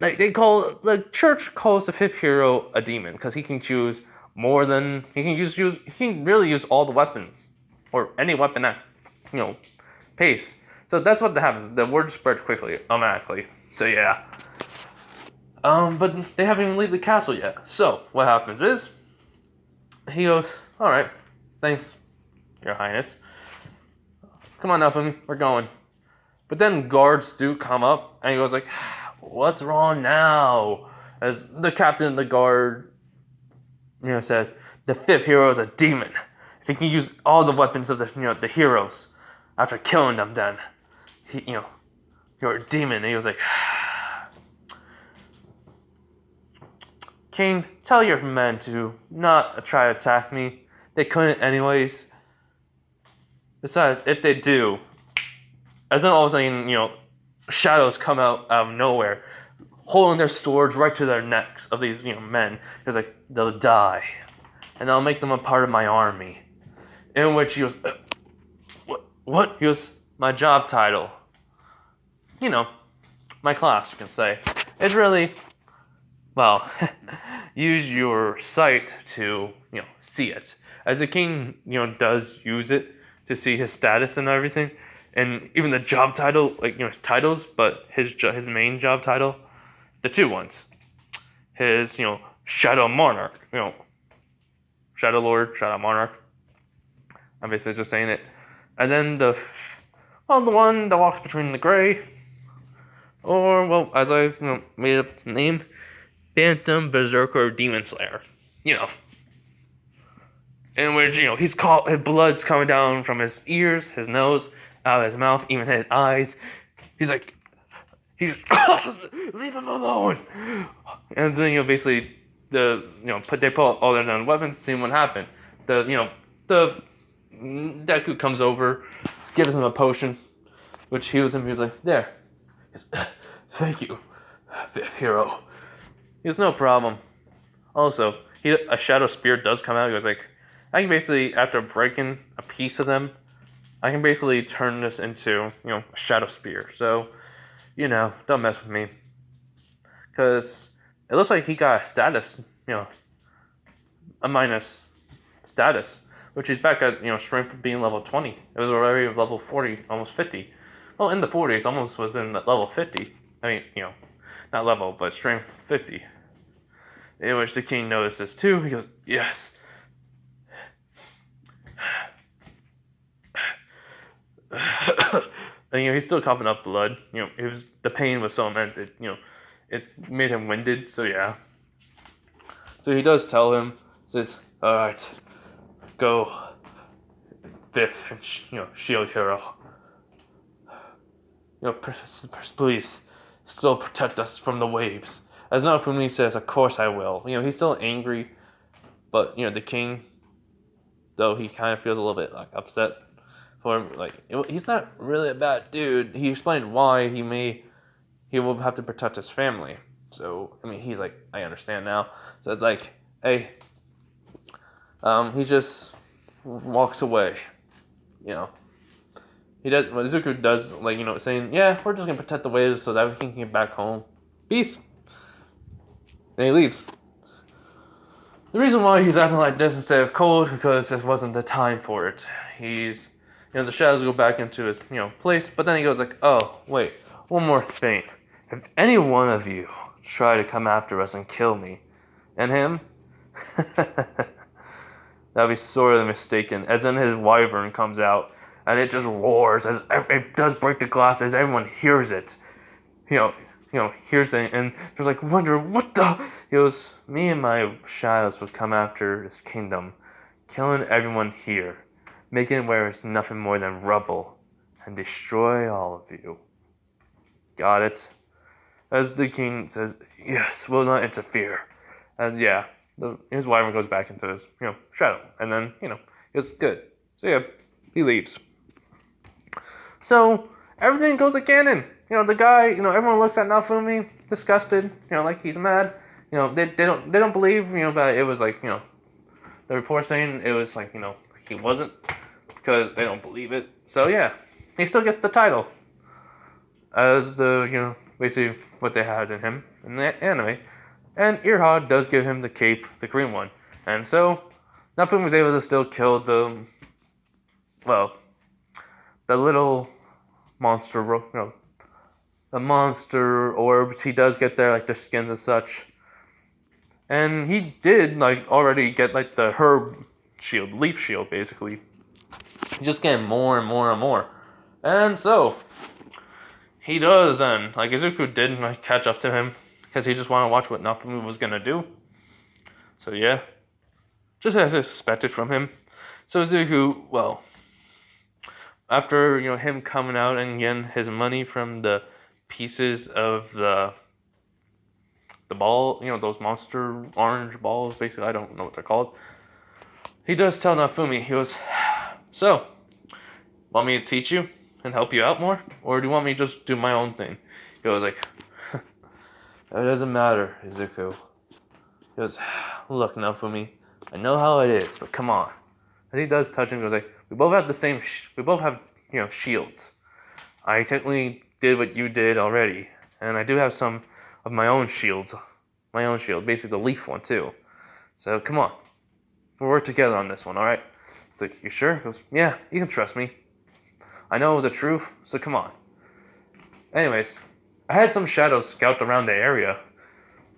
Like the church calls the fifth hero a demon because he can choose more than he can really use all the weapons or any weapon at pace. So that's what happens. The word spread quickly, automatically. So yeah. But they haven't even leave the castle yet. So what happens is he goes, "All right, thanks, Your Highness. Come on, Naofumi, we're going." But then guards do come up, and he goes like, "What's wrong now?" As the captain of the guard, says, "The fifth hero is a demon. If he can use all the weapons of the heroes after killing them, then you're a demon." And he was like, "King, tell your men to not try to attack me. They couldn't anyways. Besides, if they do," as then all of a sudden, shadows come out of nowhere, holding their swords right to their necks of these, men. It's like, "They'll die, and I'll make them a part of my army." In which he goes, What? He goes, "My job title. My class, you can say. It's really, well, use your sight to, see it." As the king, does use it to see his status and everything. And even the job title, his titles, but his main job title, the two ones. His, Shadow Monarch, Shadow Lord, Shadow Monarch. I'm basically just saying it. And then the one that walks between the gray, Or, well, as I made up the name, Phantom Berserker Demon Slayer. You know. In which, his blood's coming down from his ears, his nose, out of his mouth, even his eyes. He's leave him alone. And then, basically, they pull out all their known weapons, see what happened. The deku comes over, gives him a potion, which heals him. He was like, there. He goes, thank you, fifth hero. He goes, no problem. Also, a shadow spear does come out. He goes like, I can basically, after breaking a piece of them, I can basically turn this into, a shadow spear. So, don't mess with me. Because it looks like he got a status, a minus status, which is back at, strength being level 20. It was already level 40, almost 50. Well, in the 40s, almost was in level 50. I mean, not level, but strength 50. In which the king noticed this too. He goes, yes. And he's still coughing up blood. The pain was so immense. It made him winded. So yeah. So he does tell him, says, all right, go, fifth, shield hero. Please, still protect us from the waves. As Naofumi says, of course I will. He's still angry, but the king, though he kind of feels a little bit upset for him. He's not really a bad dude. He explained why he will have to protect his family. So he's like, I understand now. So it's like, hey, he just walks away. He does. Izuku does saying, yeah, we're just gonna protect the waves so that we can get back home. Peace. And he leaves. The reason why he's acting like this instead of cold because this wasn't the time for it. He's, the shadows go back into his, place, but then he goes like, oh, wait, one more thing. If any one of you try to come after us and kill me, and him, that'd be sorely mistaken. As then his wyvern comes out, and it just roars, as it does break the glass, as everyone hears it. Hears it, and they're like, wonder, what the? He goes, me and my shadows would come after this kingdom, killing everyone here, making it where it's nothing more than rubble, and destroy all of you. Got it? As the king says, yes, will not interfere. And yeah, his wyvern goes back into his, shadow, and then, he goes, good. So yeah, he leaves. So, everything goes like canon. The guy, everyone looks at Naofumi, disgusted, like he's mad. They don't believe, that it was like, the report saying it was like, he wasn't, because they don't believe it. So yeah, he still gets the title as the, basically what they had in him in the anime. And Earhod does give him the cape, the green one. And so, Naofumi was able to still kill the little monster, the monster orbs. He does get their their skins and such, and he did already get the herb shield, leaf shield, basically. Just getting more and more and more, and so he does. And Izuku did catch up to him because he just wanted to watch what Naofumi was gonna do. So yeah, just as expected from him. So Izuku, after him coming out and getting his money from the pieces of the ball, those monster orange balls, basically, I don't know what they're called. He does tell Naofumi, he goes, so, want me to teach you and help you out more? Or do you want me to just do my own thing? He goes like, it doesn't matter, Izuku. He goes, look, Naofumi, I know how it is, but come on. And he does touch him, he goes like, we both have the same, we both have, shields. I technically did what you did already, and I do have some of my own shields. My own shield, basically the leaf one too. So come on, we'll work together on this one, alright? It's like, you sure? He goes, yeah, you can trust me. I know the truth, so come on. Anyways, I had some shadows scout around the area.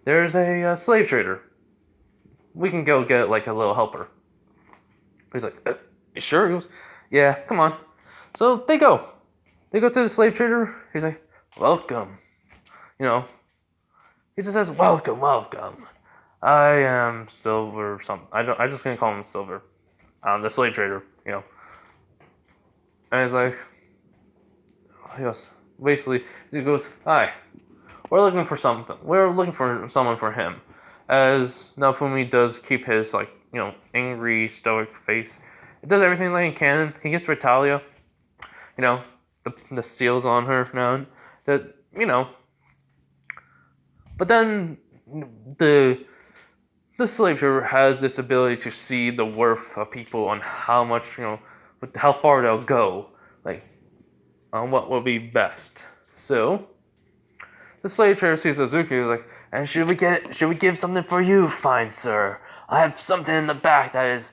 There's a slave trader. We can go get a little helper. He's like, you sure? He goes, yeah, come on. So they go. They go to the slave trader. He's like, welcome. you know, he just says, "Welcome, welcome. I am Silver or something. I just gonna call him Silver. The slave trader, you know." And he's like, he goes, basically, he goes, "Hi, we're looking for something. We're looking for someone for him." As Naofumi does keep his, like, angry, stoic face. It does everything like in canon. He gets Raphtalia, the seals on her now. That, but then the slave trader has this ability to see the worth of people on how much, with how far they'll go, like, on what will be best. So the slave trader sees Izuku, like, "And should we give something for you, fine sir? I have something in the back that is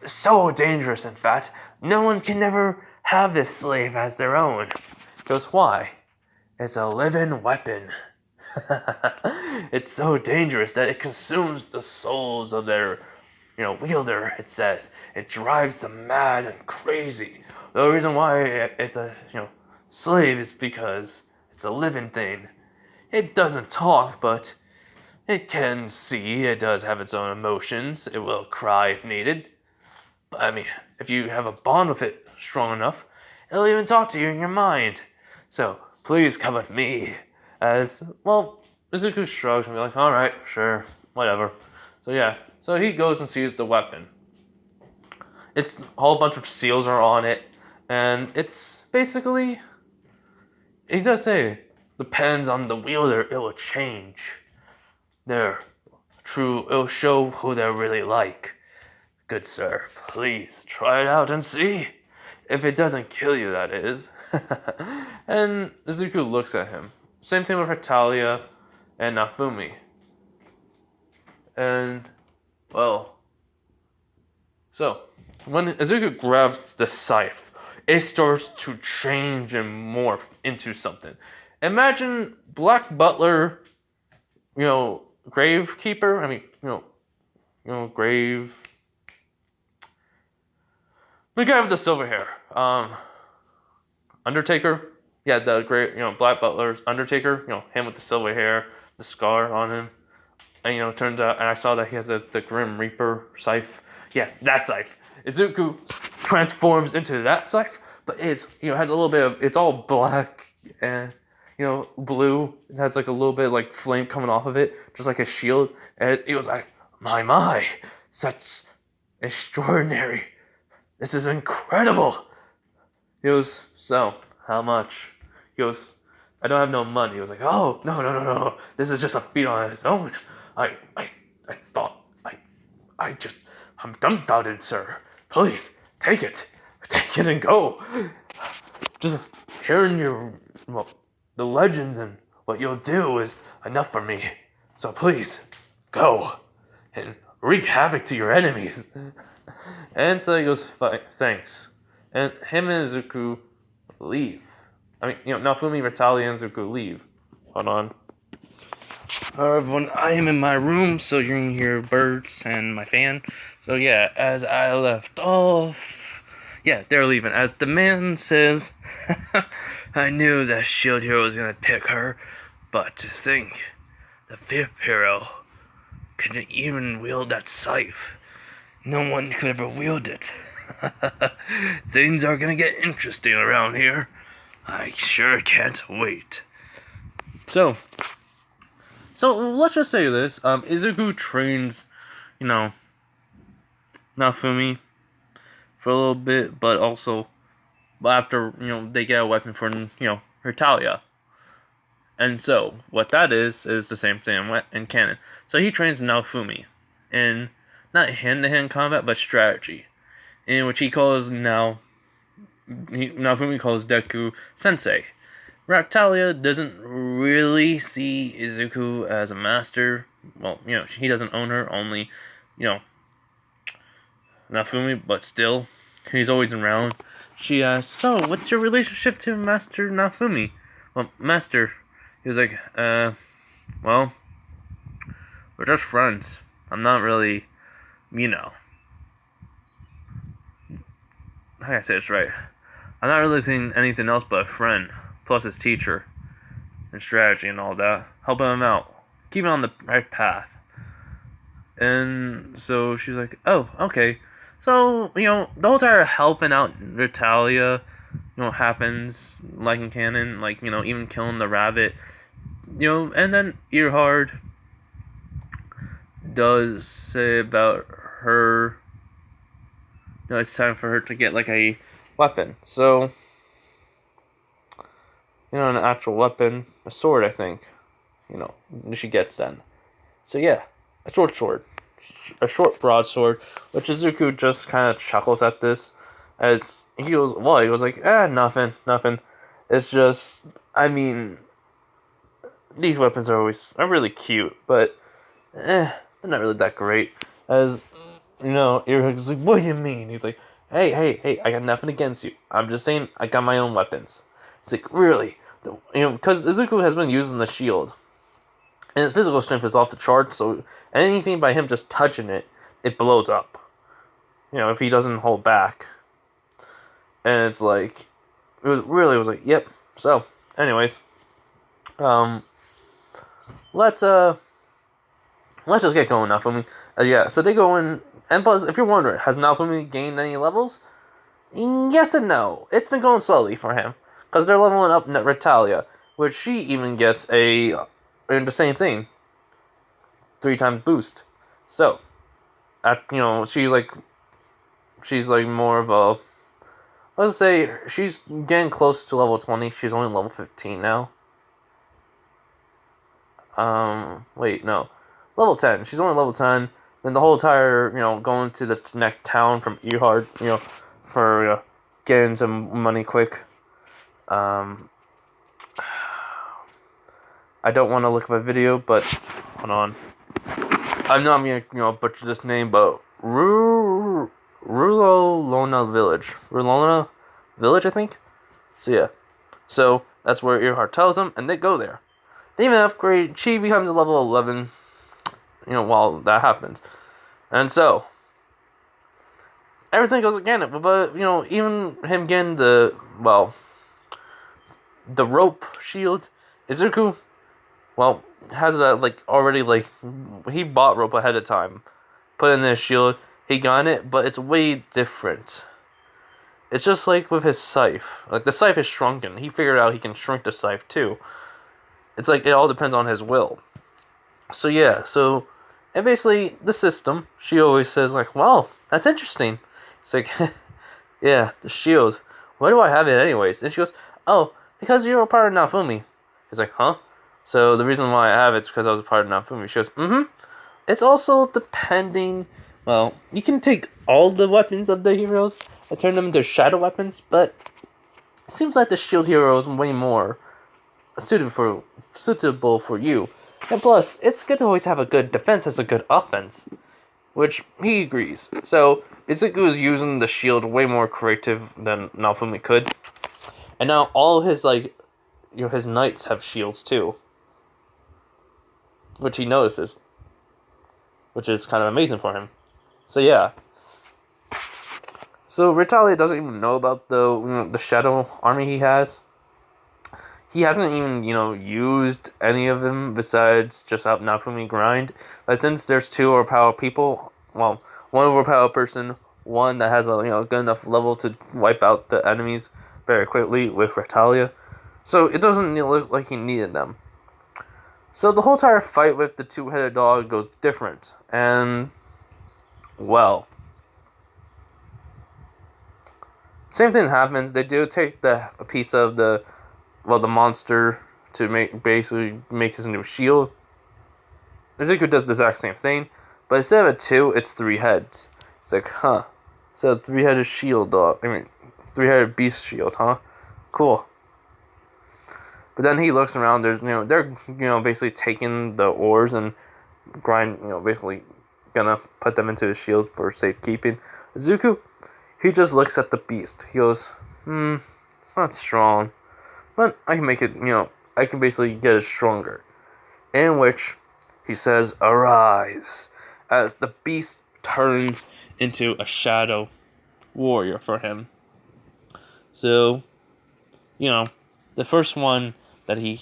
so dangerous, in fact. No one can never have this slave as their own." He goes, "Why?" "It's a living weapon." "It's so dangerous that it consumes the souls of their, wielder," it says. "It drives them mad and crazy. The reason why it's a, slave is because it's a living thing. It doesn't talk, but it can see. It does have its own emotions. It will cry if needed. But, I mean, if you have a bond with it strong enough, it'll even talk to you in your mind. So, please come with me." As, well, Izuku shrugs and be like, "Alright, sure, whatever." So yeah, so he goes and sees the weapon. It's a whole bunch of seals are on it, and it's basically, he does say, depends on the wielder, it will change. It'll show who they're really like. Good sir, please try it out and see. If it doesn't kill you, that is. And Izuku looks at him. Same thing with Raphtalia and Naofumi. And, well, so when Izuku grabs the scythe, it starts to change and morph into something. Imagine Black Butler, Gravekeeper. I mean, Grave. The guy with the silver hair. Undertaker. Yeah, the great, Black Butler's Undertaker, him with the silver hair, the scar on him. And, turns out, and I saw that he has the Grim Reaper scythe. Yeah, that scythe. Izuku transforms into that scythe, but it's, has a little bit of, it's all black and, blue. It has, like, a little bit of, like, flame coming off of it, just like a shield. And it was like, my, such extraordinary. This is incredible. He goes, "So, how much?" He goes, "I don't have no money." He was like, "Oh, no. This is just a feat on its own. I thought, I'm dumbfounded, sir. Please, take it. Take it and go. Just hearing the legends and what you'll do is enough for me. So please, go and wreak havoc to your enemies." And so he goes, "Thanks." And him and Izuku leave. I mean, Naofumi, Raphtalia, and Izuku leave. Hold on. Alright, everyone, I am in my room, so you're gonna hear birds and my fan. So yeah, as I left off, yeah, they're leaving. As the man says, "I knew that Shield Hero was gonna pick her, but to think, the fifth hero couldn't even wield that scythe. No one could ever wield it. Things are gonna get interesting around here. I sure can't wait." So let's just say this. Izuku trains, Naofumi for a little bit, but also after, they get a weapon for, Raphtalia. And so, what that is the same thing in canon. So he trains Naofumi in not hand-to-hand combat, but strategy, in which he calls Naofumi calls Deku Sensei. Raphtalia doesn't really see Izuku as a master. Well, he doesn't own her, only, Naofumi, but still, he's always around. She asks, "So, what's your relationship to Master Naofumi?" "Well, Master," he was like, well, we're just friends. I'm not really, how can I say this right? I'm not really anything else but a friend, plus his teacher." and strategy and all that, helping him out, keeping on the right path. And so she's like, oh, okay. So, the whole entire helping out Raphtalia, happens like in canon, like, even killing the rabbit, and then Earhard does say about her, it's time for her to get, like, a weapon. So, an actual weapon, a sword, I think, she gets then. So, yeah, a short sword. A short broadsword, which Izuku just kind of chuckles at this, as he goes like, nothing. It's just, I mean, these weapons are really cute, but, they're not really that great. As, Earhug's like, what do you mean? He's like, hey, I got nothing against you. I'm just saying, I got my own weapons. It's like, really? Because Izuku has been using the shield. And his physical strength is off the charts, so anything by him just touching it, it blows up. If he doesn't hold back. And it's like, it was like, yep. So, anyways, let's just get going, Naofumi. Yeah, so they go in, and plus, if you're wondering, has Naofumi gained any levels? Yes and no. It's been going slowly for him, because they're leveling up Raphtalia, which she even gets and the same thing, 3 times boost. So, she's like more of a, let's say she's getting close to level 20. She's only level 15 now. Wait, no, level 10. She's only level 10. Then the whole entire, going to the next town from Earhard, for getting some money quick. I don't want to look at a video, but hold on. I know I'm gonna butcher this name, but Rulona Village. Rulona Village, I think. So yeah. So that's where Earhart tells them, and they go there. They even upgrade. She becomes a level 11. While that happens, and so everything goes again. But even him getting the rope shield, Izuku, has that, already, he bought rope ahead of time, put in his shield, he got it, but it's way different. It's just like with his Scythe. The Scythe is shrunken. He figured out he can shrink the Scythe too. It's like, it all depends on his will. So yeah, and basically, the system, she always says, that's interesting. It's like, yeah, the shield. Why do I have it anyways? And she goes, oh, because you're a part of Naofumi. He's like, huh? So the reason why I have it's because I was a part of Naofumi. She goes, It's also depending. Well, you can take all the weapons of the heroes and turn them into shadow weapons, but it seems like the shield hero is way more suitable for you. And plus, it's good to always have a good defense as a good offense, which he agrees. So Izuku is using the shield way more creative than Naofumi could, and now all his his knights have shields too, which he notices, which is kind of amazing for him. So yeah. So Raphtalia doesn't even know about the shadow army he has. He hasn't even, used any of them besides just out Naofumi grind. But since there's 2 overpowered people, one overpowered person, one that has a good enough level to wipe out the enemies very quickly with Raphtalia. So it doesn't look like he needed them. So the whole entire fight with the 2-headed dog goes different. And, same thing happens. They do take a piece of the monster to basically make his new shield. Izuku does the exact same thing, but instead of 2, it's 3 heads. It's like, huh? So 3-headed shield dog. 3-headed beast shield, huh? Cool. But then he looks around. There's they're basically taking the ores and basically gonna put them into the shield for safekeeping. Izuku, he just looks at the beast. He goes, it's not strong. But I can make it, I can basically get it stronger. In which he says, arise, as the beast turns into a shadow warrior for him. So, the first one that he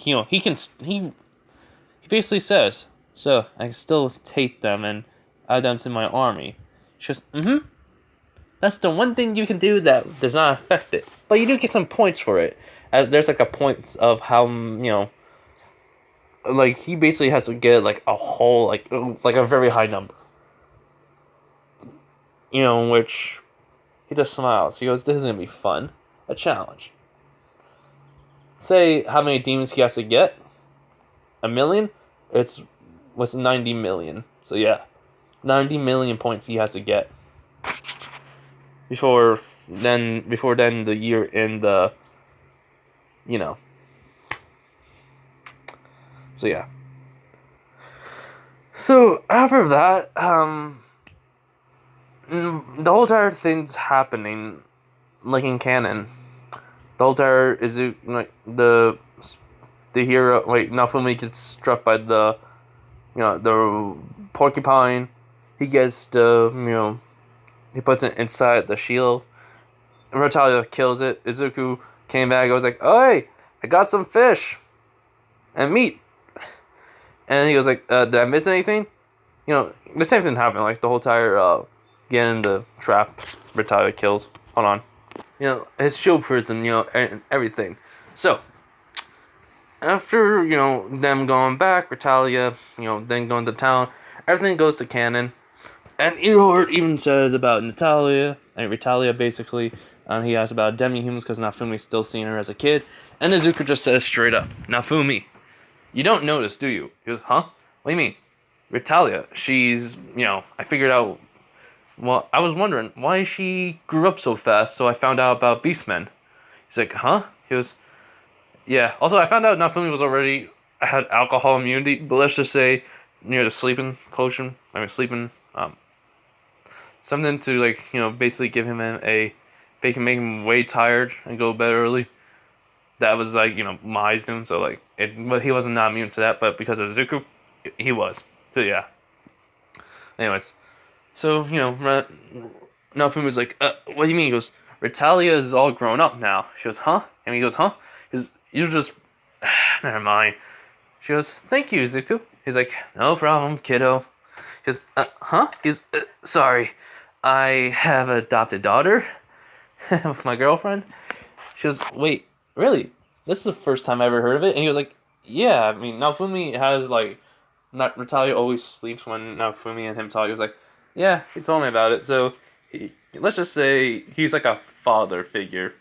basically says, so I can still take them and add them to my army. She goes, that's the one thing you can do that does not affect it. But you do get some points for it. As there's like a points of how, like he basically has to get like a whole, like a very high number. Which he just smiles. He goes, this is going to be fun. A challenge. Say how many demons he has to get. 1,000,000? What's 90 million. So yeah. 90 million points he has to get. Before then the year in the, So yeah. So after that, the whole entire thing's happening, like in canon. The whole entire is like the hero. Wait, Nafumi gets struck by the porcupine. He gets he puts it inside the shield. Raphtalia kills it. Izuku came back. I was like, "Oh, hey, I got some fish and meat." And he goes like, "Did I miss anything?" The same thing happened. Like the whole entire getting the trap, Raphtalia kills. Hold on. His shield prison. And everything. So after them going back, Raphtalia, then going to town, everything goes to canon. And Earhart even says about Raphtalia basically. He asks about demi-humans because Nafumi's still seeing her as a kid. And Izuku just says straight up, Nafumi, you don't notice, do you? He goes, huh? What do you mean? Raphtalia, she's, I figured out, well, I was wondering why she grew up so fast, so I found out about Beastmen. He's like, huh? He goes, yeah. Also, I found out Nafumi had alcohol immunity, but let's just say, near the sleeping potion, something to, like, basically give him make him way tired and go to bed early. That was, like, Mai's doing, so, like, but he wasn't not immune to that, but because of Zuko, he was. So, yeah. Anyways. So, Nafumi's like, what do you mean? He goes, Raphtalia is all grown up now. She goes, huh? And he goes, huh? He goes, you're just, never mind. She goes, thank you, Zuko. He's like, no problem, kiddo. He goes, huh? He goes, sorry, I have an adopted daughter with my girlfriend. She goes, wait, really? This is the first time I ever heard of it? And he was like, yeah, I mean, Nafumi has, like, Raphtalia always sleeps when Nafumi and him talk. He was like, yeah, he told me about it. So, let's just say he's like a father figure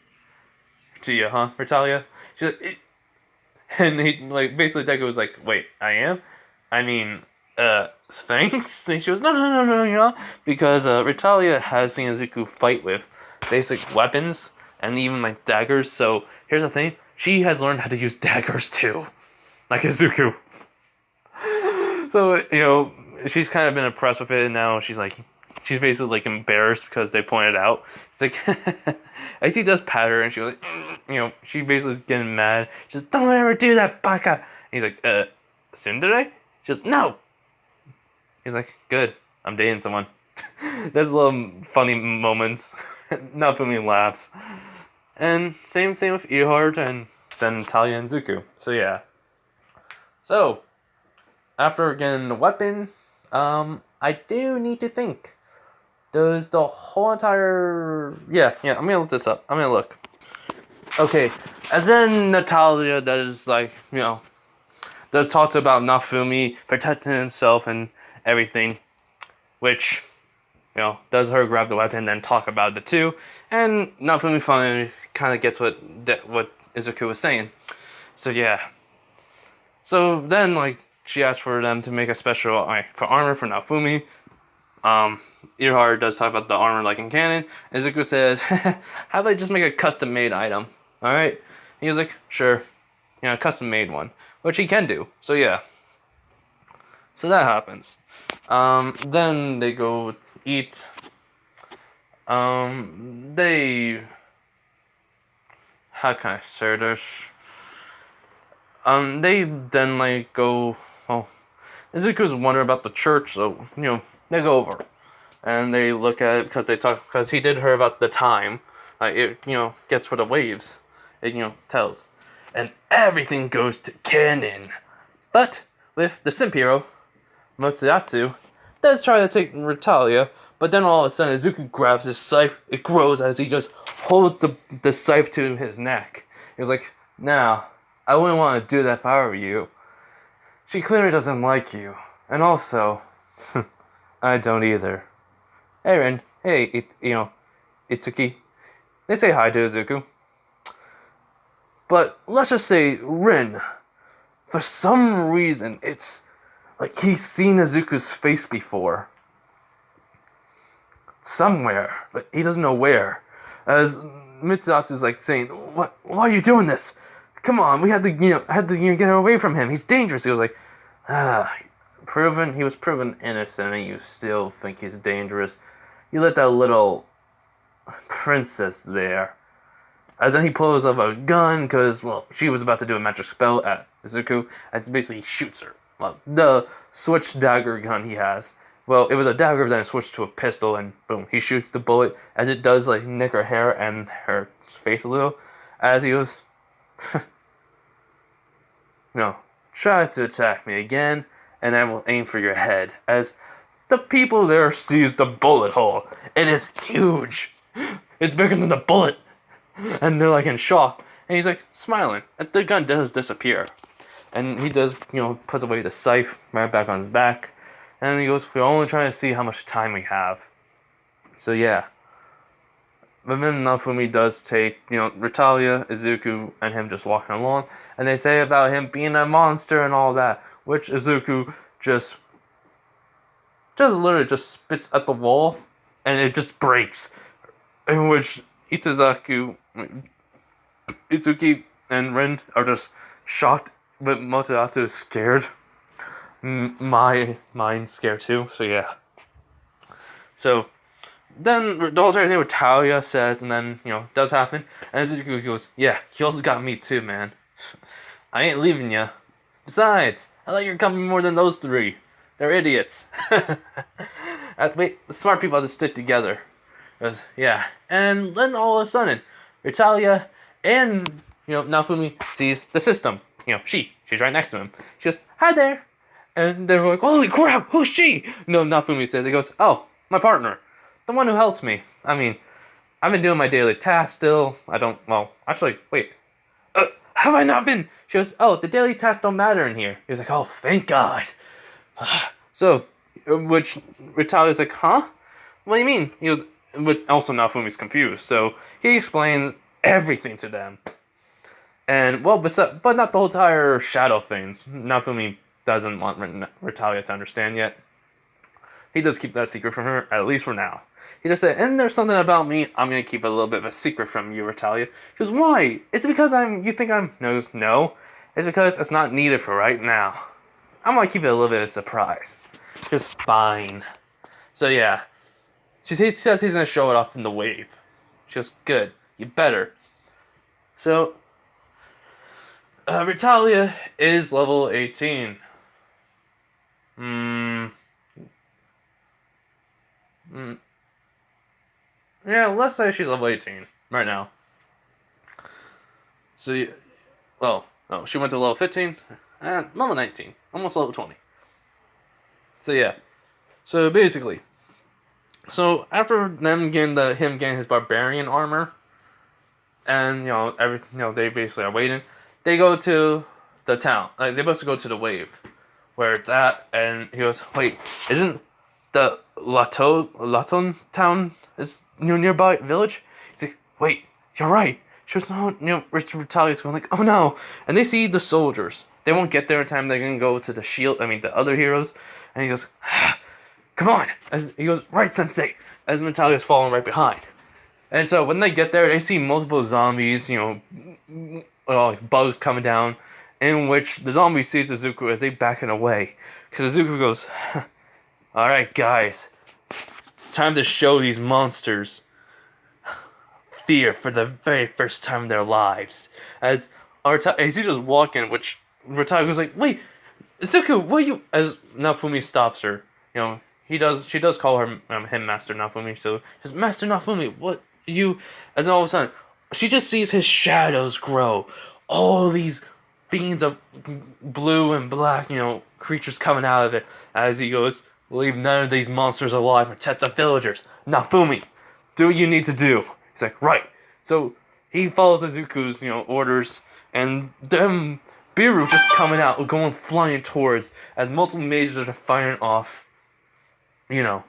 to you, huh, Raphtalia? She's like, and he, like, basically Deku was like, wait, I am? I mean, thanks? And she goes, no, because, Raphtalia has seen Izuku fight with basic weapons, and even, like, daggers, so, here's the thing, she has learned how to use daggers, too, like Izuku. So, she's kind of been impressed with it, and now she's basically, like, embarrassed because they pointed out. It's like, I think does pat her, and she was like, she basically is getting mad. She's like, don't ever do that, baka! And he's like, tsundere? She goes, no! He's like, good, I'm dating someone. There's little funny moments. Nafumi laughs. And same thing with Earhart and then Talia and Zuko. So yeah. So, after getting the weapon, I do need to think. Does the whole entire... Yeah, I'm gonna look this up. I'm gonna look. Okay, and then Natalia does, like, does talks about Nafumi protecting himself and everything, which, does her grab the weapon and then talk about the two, and Nafumi finally kind of gets what Izuku was saying. So yeah. So then, like, she asked for them to make a special for armor for Nafumi. Earhart does talk about the armor like in canon. Izuku says, how about I just make a custom made item? Alright? He was like, sure. Custom made one. Which he can do. So yeah. So that happens. Then they go eat. They... How can I say this? They then, like, go... Well, Izuku's wondering about the church, so, they go over. And they look at it because he did hear about the time. It, gets for the waves. It, tells. and everything goes to cannon. But with the simp hero, Motoyatsu, does try to take Raphtalia, but then all of a sudden Izuku grabs his scythe. It grows as he just holds the scythe to his neck. He was like, "No, I wouldn't want to do that if I were you. She clearly doesn't like you. And also, I don't either." Hey Rin, hey, Itsuki. They say hi to Izuku. But let's just say Rin, for some reason, it's like he's seen Izuku's face before. Somewhere, but he doesn't know where. As Mitsutsu's like saying, why are you doing this? Come on, we had to get away from him. He's dangerous." He was like, he was proven innocent and you still think he's dangerous. You let that little princess there. As then he pulls up a gun because, well, she was about to do a magic spell at Izuku and basically shoots her. Well, the switch dagger gun he has. Well, it was a dagger, then it switched to a pistol, and boom, he shoots the bullet as it does like nick her hair and her face a little. As he goes, tries to attack me again, and I will aim for your head. As the people there sees the bullet hole. It is huge. It's bigger than the bullet. And they're like in shock. And he's like smiling. And the gun does disappear. And he does, puts away the scythe right back on his back. And he goes, "We're only trying to see how much time we have." So yeah. But then Naofumi does take, Raphtalia, Izuku, and him just walking along. And they say about him being a monster and all that. Which Izuku just literally just spits at the wall. And it just breaks. In which Itsuki and Rin are just shocked, but Motoyatsu is scared. My mind's scared too, so yeah. So, then the whole entire thing with Talia says, and then, does happen, and Izuku goes, "Yeah, he also got me too, man. I ain't leaving ya. Besides, I like your company more than those three. They're idiots." Wait, the smart people have to stick together. Goes, yeah. And then all of a sudden, Raphtalia and, Naofumi sees the system. She's right next to him. She goes, "Hi there." And they're like, "Holy crap, who's she?" No, Naofumi says, he goes, "Oh, my partner. The one who helps me. I mean, I've been doing my daily tasks still. Wait. Have I not been?" She goes, "Oh, the daily tasks don't matter in here." He was like, "Oh, thank God." So, which Raphthalia's like, "Huh? What do you mean?" He goes, but also Naofumi's confused, so he explains everything to them. And, well, but not the whole entire shadow things. Naofumi doesn't want Raphtalia to understand yet. He does keep that secret from her, at least for now. He just said, "And there's something about me, I'm going to keep a little bit of a secret from you, Raphtalia." She goes, "Why? Is it because you think I'm..." No. It's because it's not needed for right now. I'm going to keep it a little bit of a surprise. Just fine. So, yeah. She says he's going to show it off in the wave. She goes, "Good. You better." So, Raphtalia is level 18. Yeah, let's say she's level 18 right now. So, she went to level 15 and level 19, almost level 20. So yeah, so basically, after them getting him getting his barbarian armor, and they basically are waiting. They go to the town. Like they're supposed to go to the wave, where it's at, and he goes, "Wait, isn't the Laton town is nearby village?" He's like, "Wait, you're right." She was Raphthalia's going like, "Oh no!" And they see the soldiers. They won't get there in time. They're gonna go to the other heroes. And he goes, "Come on!" As he goes, "Right, Sensei." As Natalia's following right behind. And so when they get there, they see multiple zombies, like bugs coming down, in which the zombie sees Izuku as they backing away. Because Izuku goes, "Alright guys, it's time to show these monsters fear for the very first time in their lives." As he's just walking, which Raphtalia goes like, "Wait, Izuku, what are you..." As Naofumi stops her, she does call him Master Naofumi, so just, "Master Naofumi, what you..." As all of a sudden, she just sees his shadows grow all these beams of blue and black, creatures coming out of it. As he goes, leave none of these monsters alive, protect the villagers. Nafumi, do what you need to do. He's like, right. So he follows Izuku's, orders, and them Biru just coming out, going flying towards, as multiple mages are firing off, their,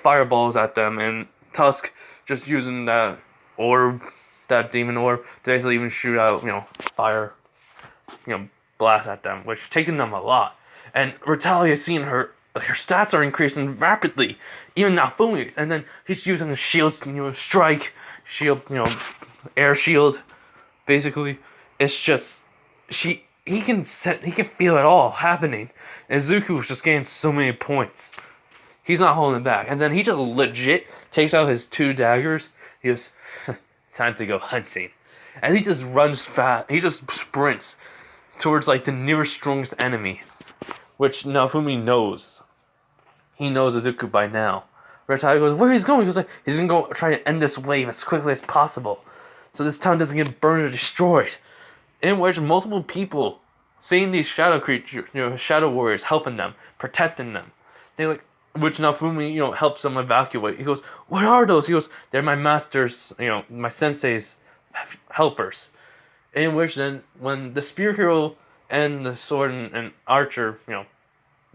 fireballs at them, and Tusk just using that orb, that demon orb, to basically even shoot out, fire, blast at them, which taking them a lot. And Raphtalia seeing her stats are increasing rapidly, even Nafumi's, and then he's using the shield, strike, shield, air shield, basically. It's just, he can feel it all happening. And Izuku was just getting so many points. He's not holding back. And then he just legit takes out his 2 daggers. He goes, it's time to go hunting. And he just runs fast. He just sprints towards the nearest strongest enemy, which Naofumi knows. He knows Izuku by now. Raphtalia goes, where he's going? He goes he's gonna go try to end this wave as quickly as possible, so this town doesn't get burned or destroyed. In which multiple people, seeing these shadow creatures, shadow warriors helping them, protecting them, which Naofumi, helps them evacuate. He goes, what are those? He goes, they're my master's, my sensei's helpers. In which then, when the spear hero and the sword and archer,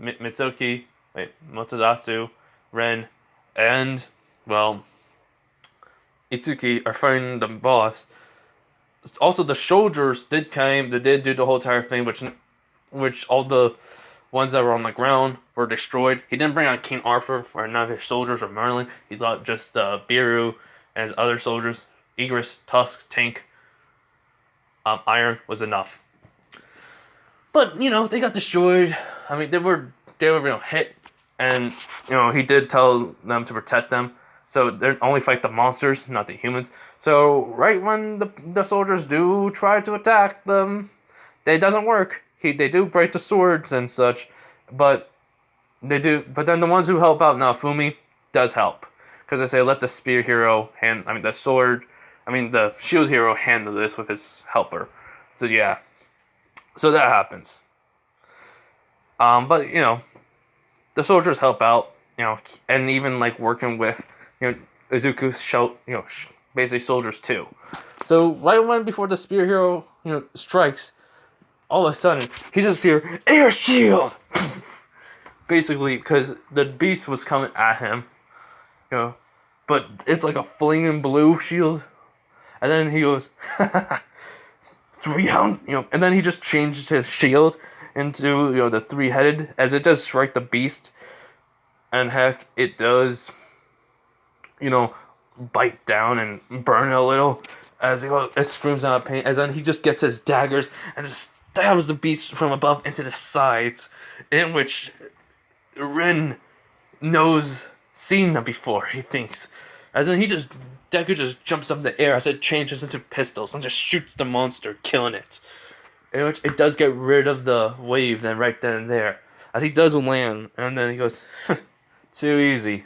Mitsuki, Motodatsu, Ren, and, Itsuki are fighting the boss. Also, the soldiers did do the whole entire thing, which all the ones that were on the ground were destroyed. He didn't bring out King Arthur or none of his soldiers or Merlin. He thought just Biru and his other soldiers, Igris, Tusk, Tank, Iron was enough. But they got destroyed. I mean, they were hit, and he did tell them to protect them. So they only fight the monsters, not the humans. So right when the soldiers do try to attack them, it doesn't work. They do break the swords and such, but they do. But then the ones who help out Naofumi does help, because they say let the spear hero the shield hero handle this with his helper. So yeah, so that happens. But the soldiers help out, and even working with Izuku's basically soldiers too. So right before the spear hero strikes, all of a sudden he just hear air shield, basically because the beast was coming at him, but it's like a flaming blue shield, and then he goes 300, and then he just changed his shield into the 3-headed, as it does strike the beast, and heck, it does bite down and burn a little as it screams out of pain, as then he just gets his daggers and just stabs the beast from above into the sides, in which Rin seen them before, he thinks. As then Deku just jumps up in the air as it changes into pistols and just shoots the monster, killing it. In which it does get rid of the wave then right then and there. As he does land, and then he goes, too easy.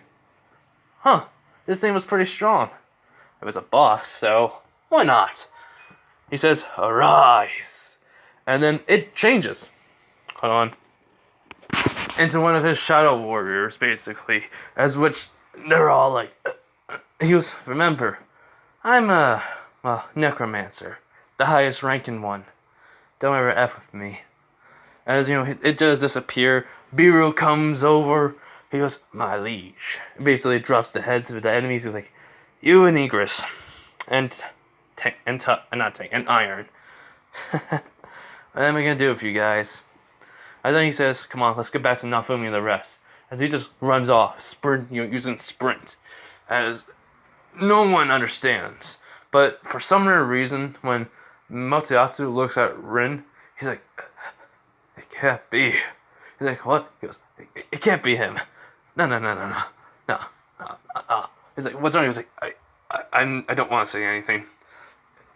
Huh, this thing was pretty strong. It was a boss, so why not? He says, arise. And then it changes. Hold on. Into one of his shadow warriors, basically. As which they're all he goes, remember, I'm a necromancer. The highest ranking one. Don't ever F with me. As it does disappear. Biru comes over. He goes, my liege. Basically drops the heads of the enemies. He's like, you and Igris. And Iron. What am I gonna do with you guys? And then he says, come on, let's get back to Naofumi and the rest. As he just runs off, using sprint. As no one understands. But for some weird reason, when Motoyatsu looks at Rin, he's like, it can't be. He's like, what? He goes, it can't be him. No. He's like, what's wrong? He was like, I don't want to say anything.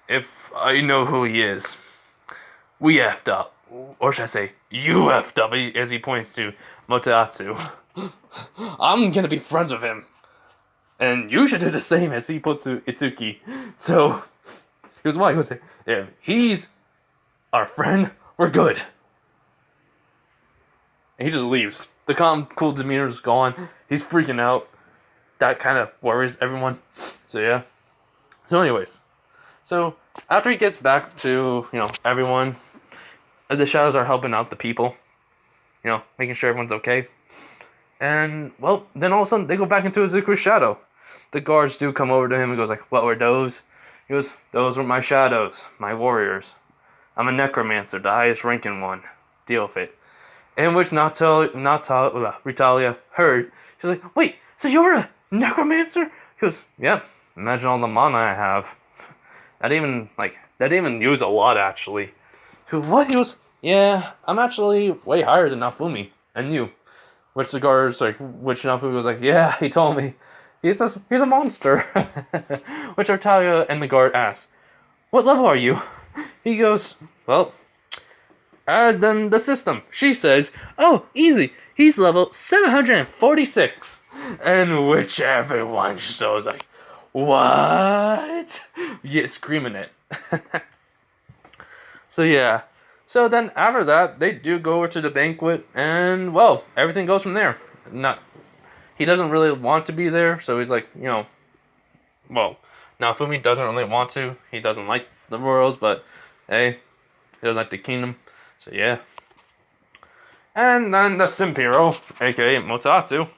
If I know who he is, we effed up. Or should I say, you effed up, as he points to Motoyatsu. I'm gonna be friends with him. And you should do the same, as he puts to Itsuki. So, goes, why? He goes, if he's our friend, we're good. And he just leaves. The calm, cool demeanor's gone. He's freaking out. That kind of worries everyone. So yeah. So anyways. So after he gets back to, everyone, the shadows are helping out the people. Making sure everyone's okay. And, well, then all of a sudden they go back into Izuku's shadow. The guards do come over to him and goes like, what were those? He goes, those were my shadows, my warriors. I'm a necromancer, the highest ranking one. Deal with it. In which Raphtalia heard. She's like, wait, so you're a necromancer? He goes, yeah, imagine all the mana I have. That didn't even use a lot, actually. He goes, what? He goes, yeah, I'm actually way higher than Naofumi and you. Which the guards, which Naofumi was like, yeah, he told me. He's a monster. Which Raphtalia and the guard ask, what level are you? He goes, well, as then the system. She says, oh, easy. He's level 746. And which everyone shows like, what? Yeah, screaming it. So yeah. So then after that, they do go over to the banquet, and well, everything goes from there. He doesn't really want to be there, so he's like, well, Naofumi doesn't really want to. He doesn't like the royals, but hey, he doesn't like the kingdom. So yeah. And then the simp hero, aka Motatsu,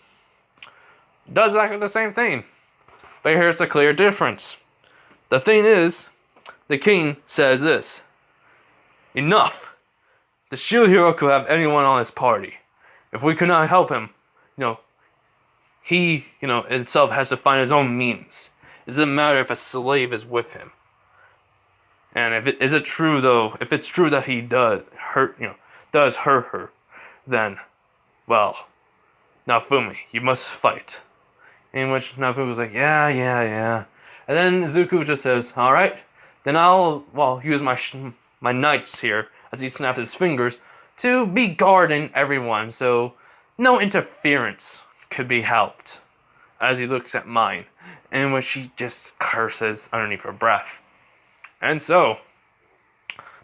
does exactly the same thing. But here's a clear difference. The thing is, the king says this. Enough! The shield hero could have anyone on his party. If we could not help him, he, itself has to find his own means. It doesn't matter if a slave is with him. And if it's true that he does hurt her, then, well, Naofumi, you must fight. In which Naofumi was like, yeah. And then Izuku just says, alright, then I'll, use my knights here, as he snaps his fingers, to be guarding everyone, so no interference could be helped. As he looks at mine, in which she just curses underneath her breath. And so,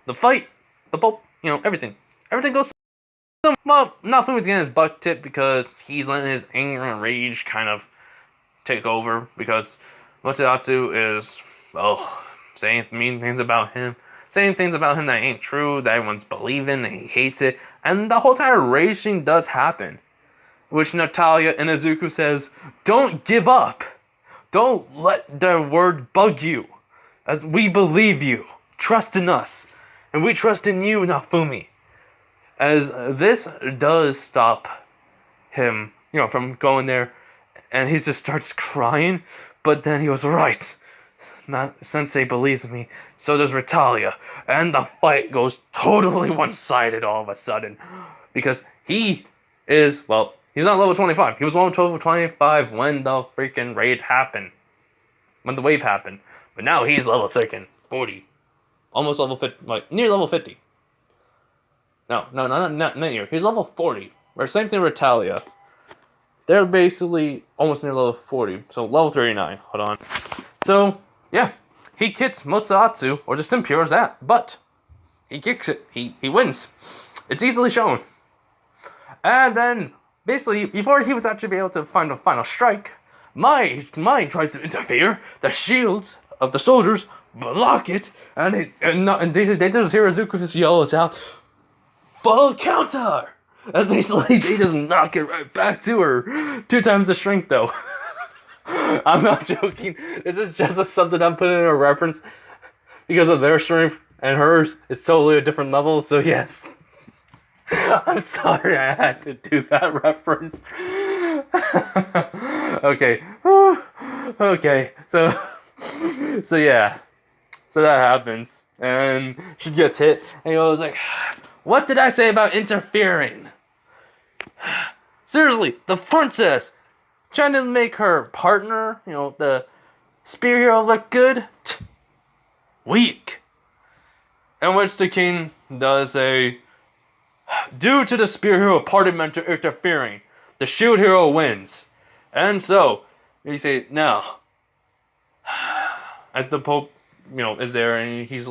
the fight, the bulk, everything goes. Well, Naofumi's getting his butt tipped because he's letting his anger and rage kind of take over, because Motatsu is, saying mean things about him. Saying things about him that ain't true, that everyone's believing, and he hates it. And the whole entire rage thing does happen. Which Raphtalia and Izuku says, don't give up. Don't let their word bug you. As we believe you. Trust in us. And we trust in you, Naofumi. As this does stop him, from going there. And he just starts crying. But then he goes, right. Sensei believes me, so does Raphtalia, and the fight goes totally one-sided all of a sudden, because he is, he's not level 25, he was level 25 when the freaking raid happened, when the wave happened, but now he's level freaking 40, almost level 50, near level 50, not near, he's level 40, or same thing with Raphtalia, they're basically almost near level 40, so level 39, hold on, so, yeah, he kicks Motatsu, or the simp hero's at, but he kicks it. He wins. It's easily shown. And then, basically, before he was actually able to find a final strike, Mai tries to interfere. The shields of the soldiers block it, and they just hear Izuku just yells out, "Full counter!" That's basically, they just knock it right back to her. 2 times the strength, though. I'm not joking. This is just something I'm putting in a reference because of their strength and hers is totally a different level. So yes, I'm sorry I had to do that reference. Okay, okay. So yeah, so that happens, and she gets hit, and he goes like, "What did I say about interfering? Seriously, the princess." Trying to make her partner, the spear hero, look good. Weak. In which the king does say, due to the spear hero party member interfering, the shield hero wins. And so, you say, now, as the Pope is there, and he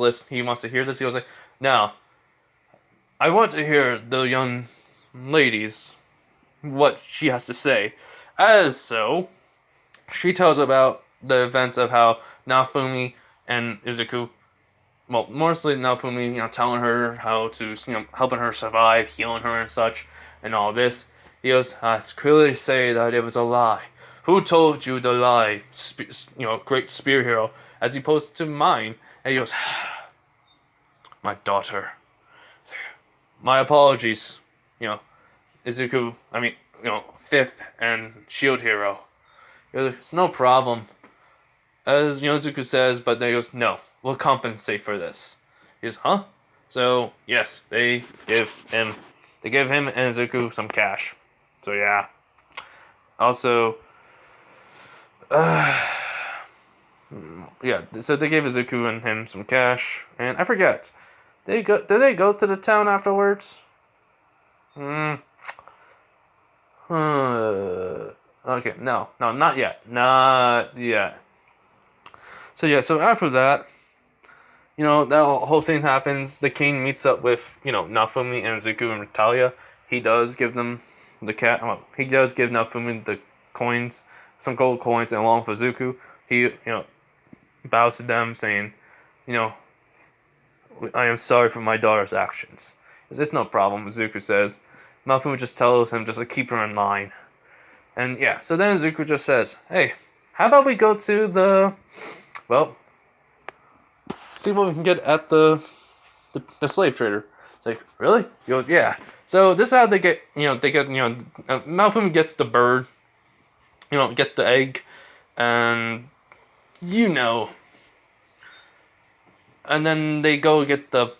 wants to hear this. He was like, now, I want to hear the young ladies, what she has to say. As so, she tells about the events of how Naofumi and Izuku, well, mostly Naofumi, telling her how to, helping her survive, healing her and such, and all this. He goes, I clearly say that it was a lie. Who told you the lie, great spear hero, as opposed to mine? And he goes, my daughter. My apologies, Izuku, fifth and shield hero. He goes, it's no problem. As Izuku says, but then he goes, no, we'll compensate for this. He goes, huh? So, yes, they give him and Izuku some cash. So, yeah. Also, yeah, so they gave Izuku and him some cash, and I forget, did they go to the town afterwards? Okay, no, not yet. So yeah, so after that, that whole thing happens. The king meets up with, Naofumi and Izuku and Raphtalia. He does give them he does give Naofumi the coins, some gold coins, and along with Izuku, he, bows to them saying, I am sorry for my daughter's actions. It's no problem, Izuku says. Naofumi just tells him just to keep her in line. And yeah, so then Izuku just says, hey, how about we go to see what we can get at the slave trader. It's like, really? He goes, yeah. So this is how they get, Naofumi gets the bird, gets the egg, and, and then they go get the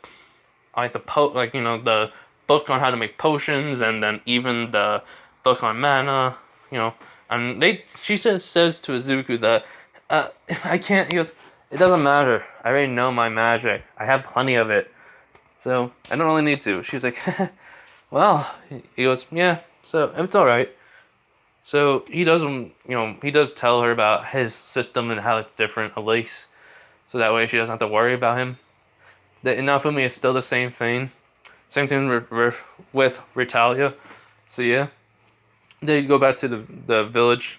book on how to make potions, and then even the book on mana, and she says to Izuku that, I can't, he goes, it doesn't matter, I already know my magic, I have plenty of it, so I don't really need to. She's like, well, he goes, yeah, so it's alright. So he does tell her about his system and how it's different, at least, so that way she doesn't have to worry about him. The Naofumi is still the same thing. Same thing with Raphtalia. So yeah, they go back to the village,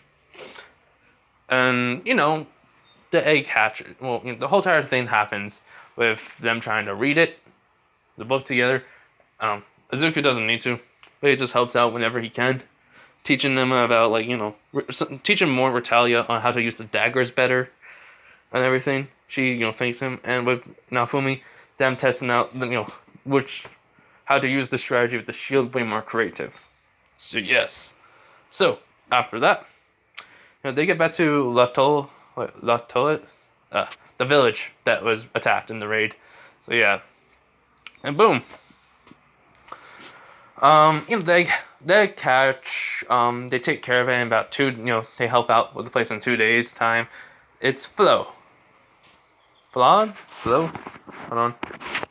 and the egg hatches. Well, the whole entire thing happens with them trying to read the book together. Izuku doesn't need to, but he just helps out whenever he can, teaching them about teaching more Raphtalia on how to use the daggers better and everything. She thanks him, and with Naofumi, them testing out how to use the strategy with the shield way more creative. So yes. So after that, they get back to the village that was attacked in the raid. So yeah, and boom. They catch. They take care of it in about they help out with the place in 2 days' time. It's Filo. Hold on.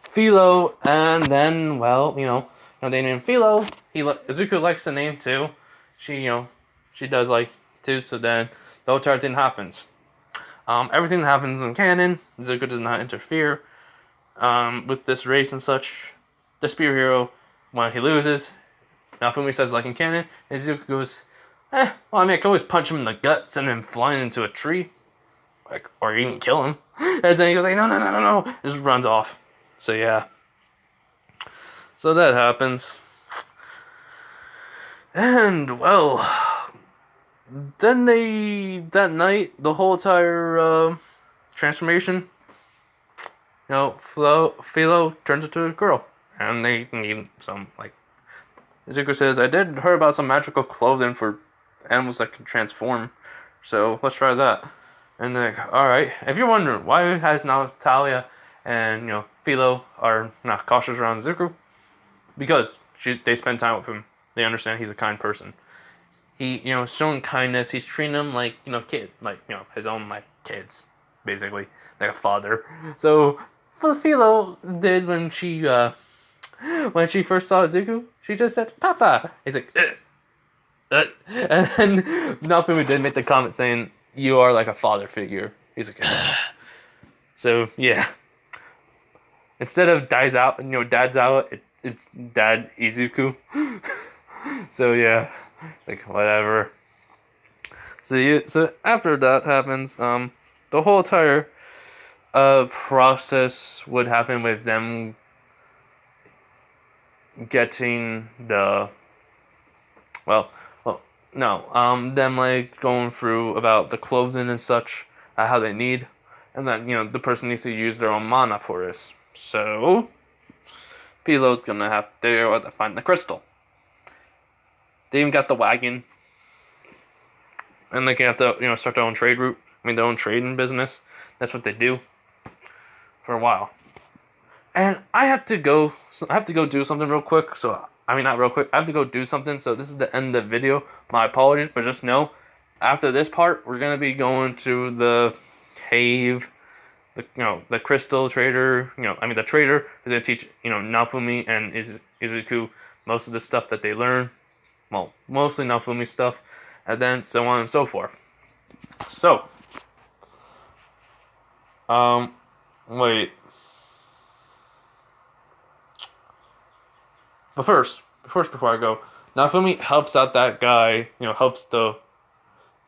Filo, and then, they named Filo. Izuku likes the name too. She does like too. So then the whole entire thing happens. Everything that happens in canon, Izuku does not interfere. With this race and such, the spear hero, when he loses, Naofumi says like in canon, and Izuku goes, I can always punch him in the gut, send him flying into a tree, or even kill him. And then he goes like, no, just runs off. So yeah. So that happens. And then that night, the whole entire transformation, Filo turns into a girl. And they need some, Izuku says, I did hear about some magical clothing for animals that can transform, so let's try that. And they're like, alright. If you're wondering why has Raphtalia and, Filo are not cautious around Izuku, because they spend time with him. They understand he's a kind person. He, showing kindness. He's treating them like, kid, his own, kids, basically, like a father. So, what Filo did when she first saw Izuku, she just said, Papa! He's like, and then Naofumi did make the comment saying, you are like a father figure. He's like, So yeah, instead of dad's out, it's Dad Izuku. So yeah, like whatever. So after that happens, the whole entire process would happen with them getting the well, well, no, them like going through about the clothing and such, how they need, and then the person needs to use their own mana for this. So Filo's gonna have to find the crystal. They even got the wagon, and they can have to start their own trade route. I mean their own trading business. That's what they do for a while. And I have to go. I have to go do something real quick. So I mean, not real quick. I have to go do something. So this is the end of the video. My apologies, but just know, after this part, we're gonna be going to the cave. The crystal trader. The trader is gonna teach Nafumi and Izuku most of the stuff that they learn. Well, mostly Nafumi stuff, and then so on and so forth. So, wait. But before I go, Nafumi helps out that guy. Helps the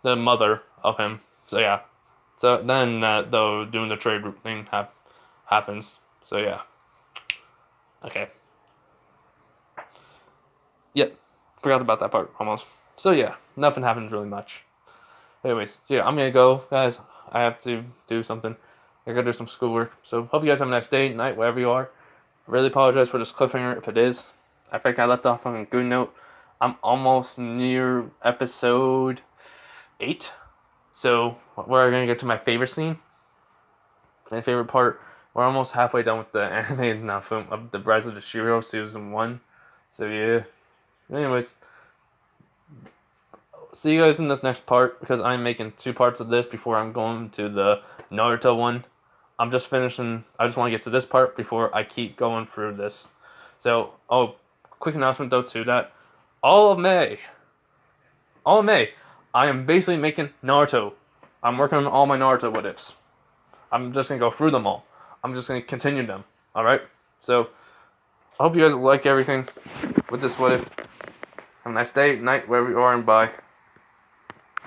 mother of him. So yeah. So then though doing the trade route thing happens. So yeah. Okay. Yep. Forgot about that part almost. So yeah, nothing happens really much. Anyways, yeah, I'm gonna go, guys. I have to do something. I gotta do some schoolwork. So hope you guys have a nice day, night, wherever you are. I really apologize for this cliffhanger if it is. I think I left off on a good note. I'm almost near episode 8. So we're gonna get to my favorite scene. My favorite part. We're almost halfway done with the animated film of the Rise of the Shiro season 1. So yeah. Anyways, see you guys in this next part because I'm making 2 parts of this before I'm going to the Naruto one. I'm just finishing. I just want to get to this part before I keep going through this. So, quick announcement though too that all of May, I am basically making Naruto. I'm working on all my Naruto what ifs. I'm just gonna go through them all. I'm just gonna continue them. All right. So, I hope you guys like everything with this what if. Have a nice day, night, wherever you are, and bye.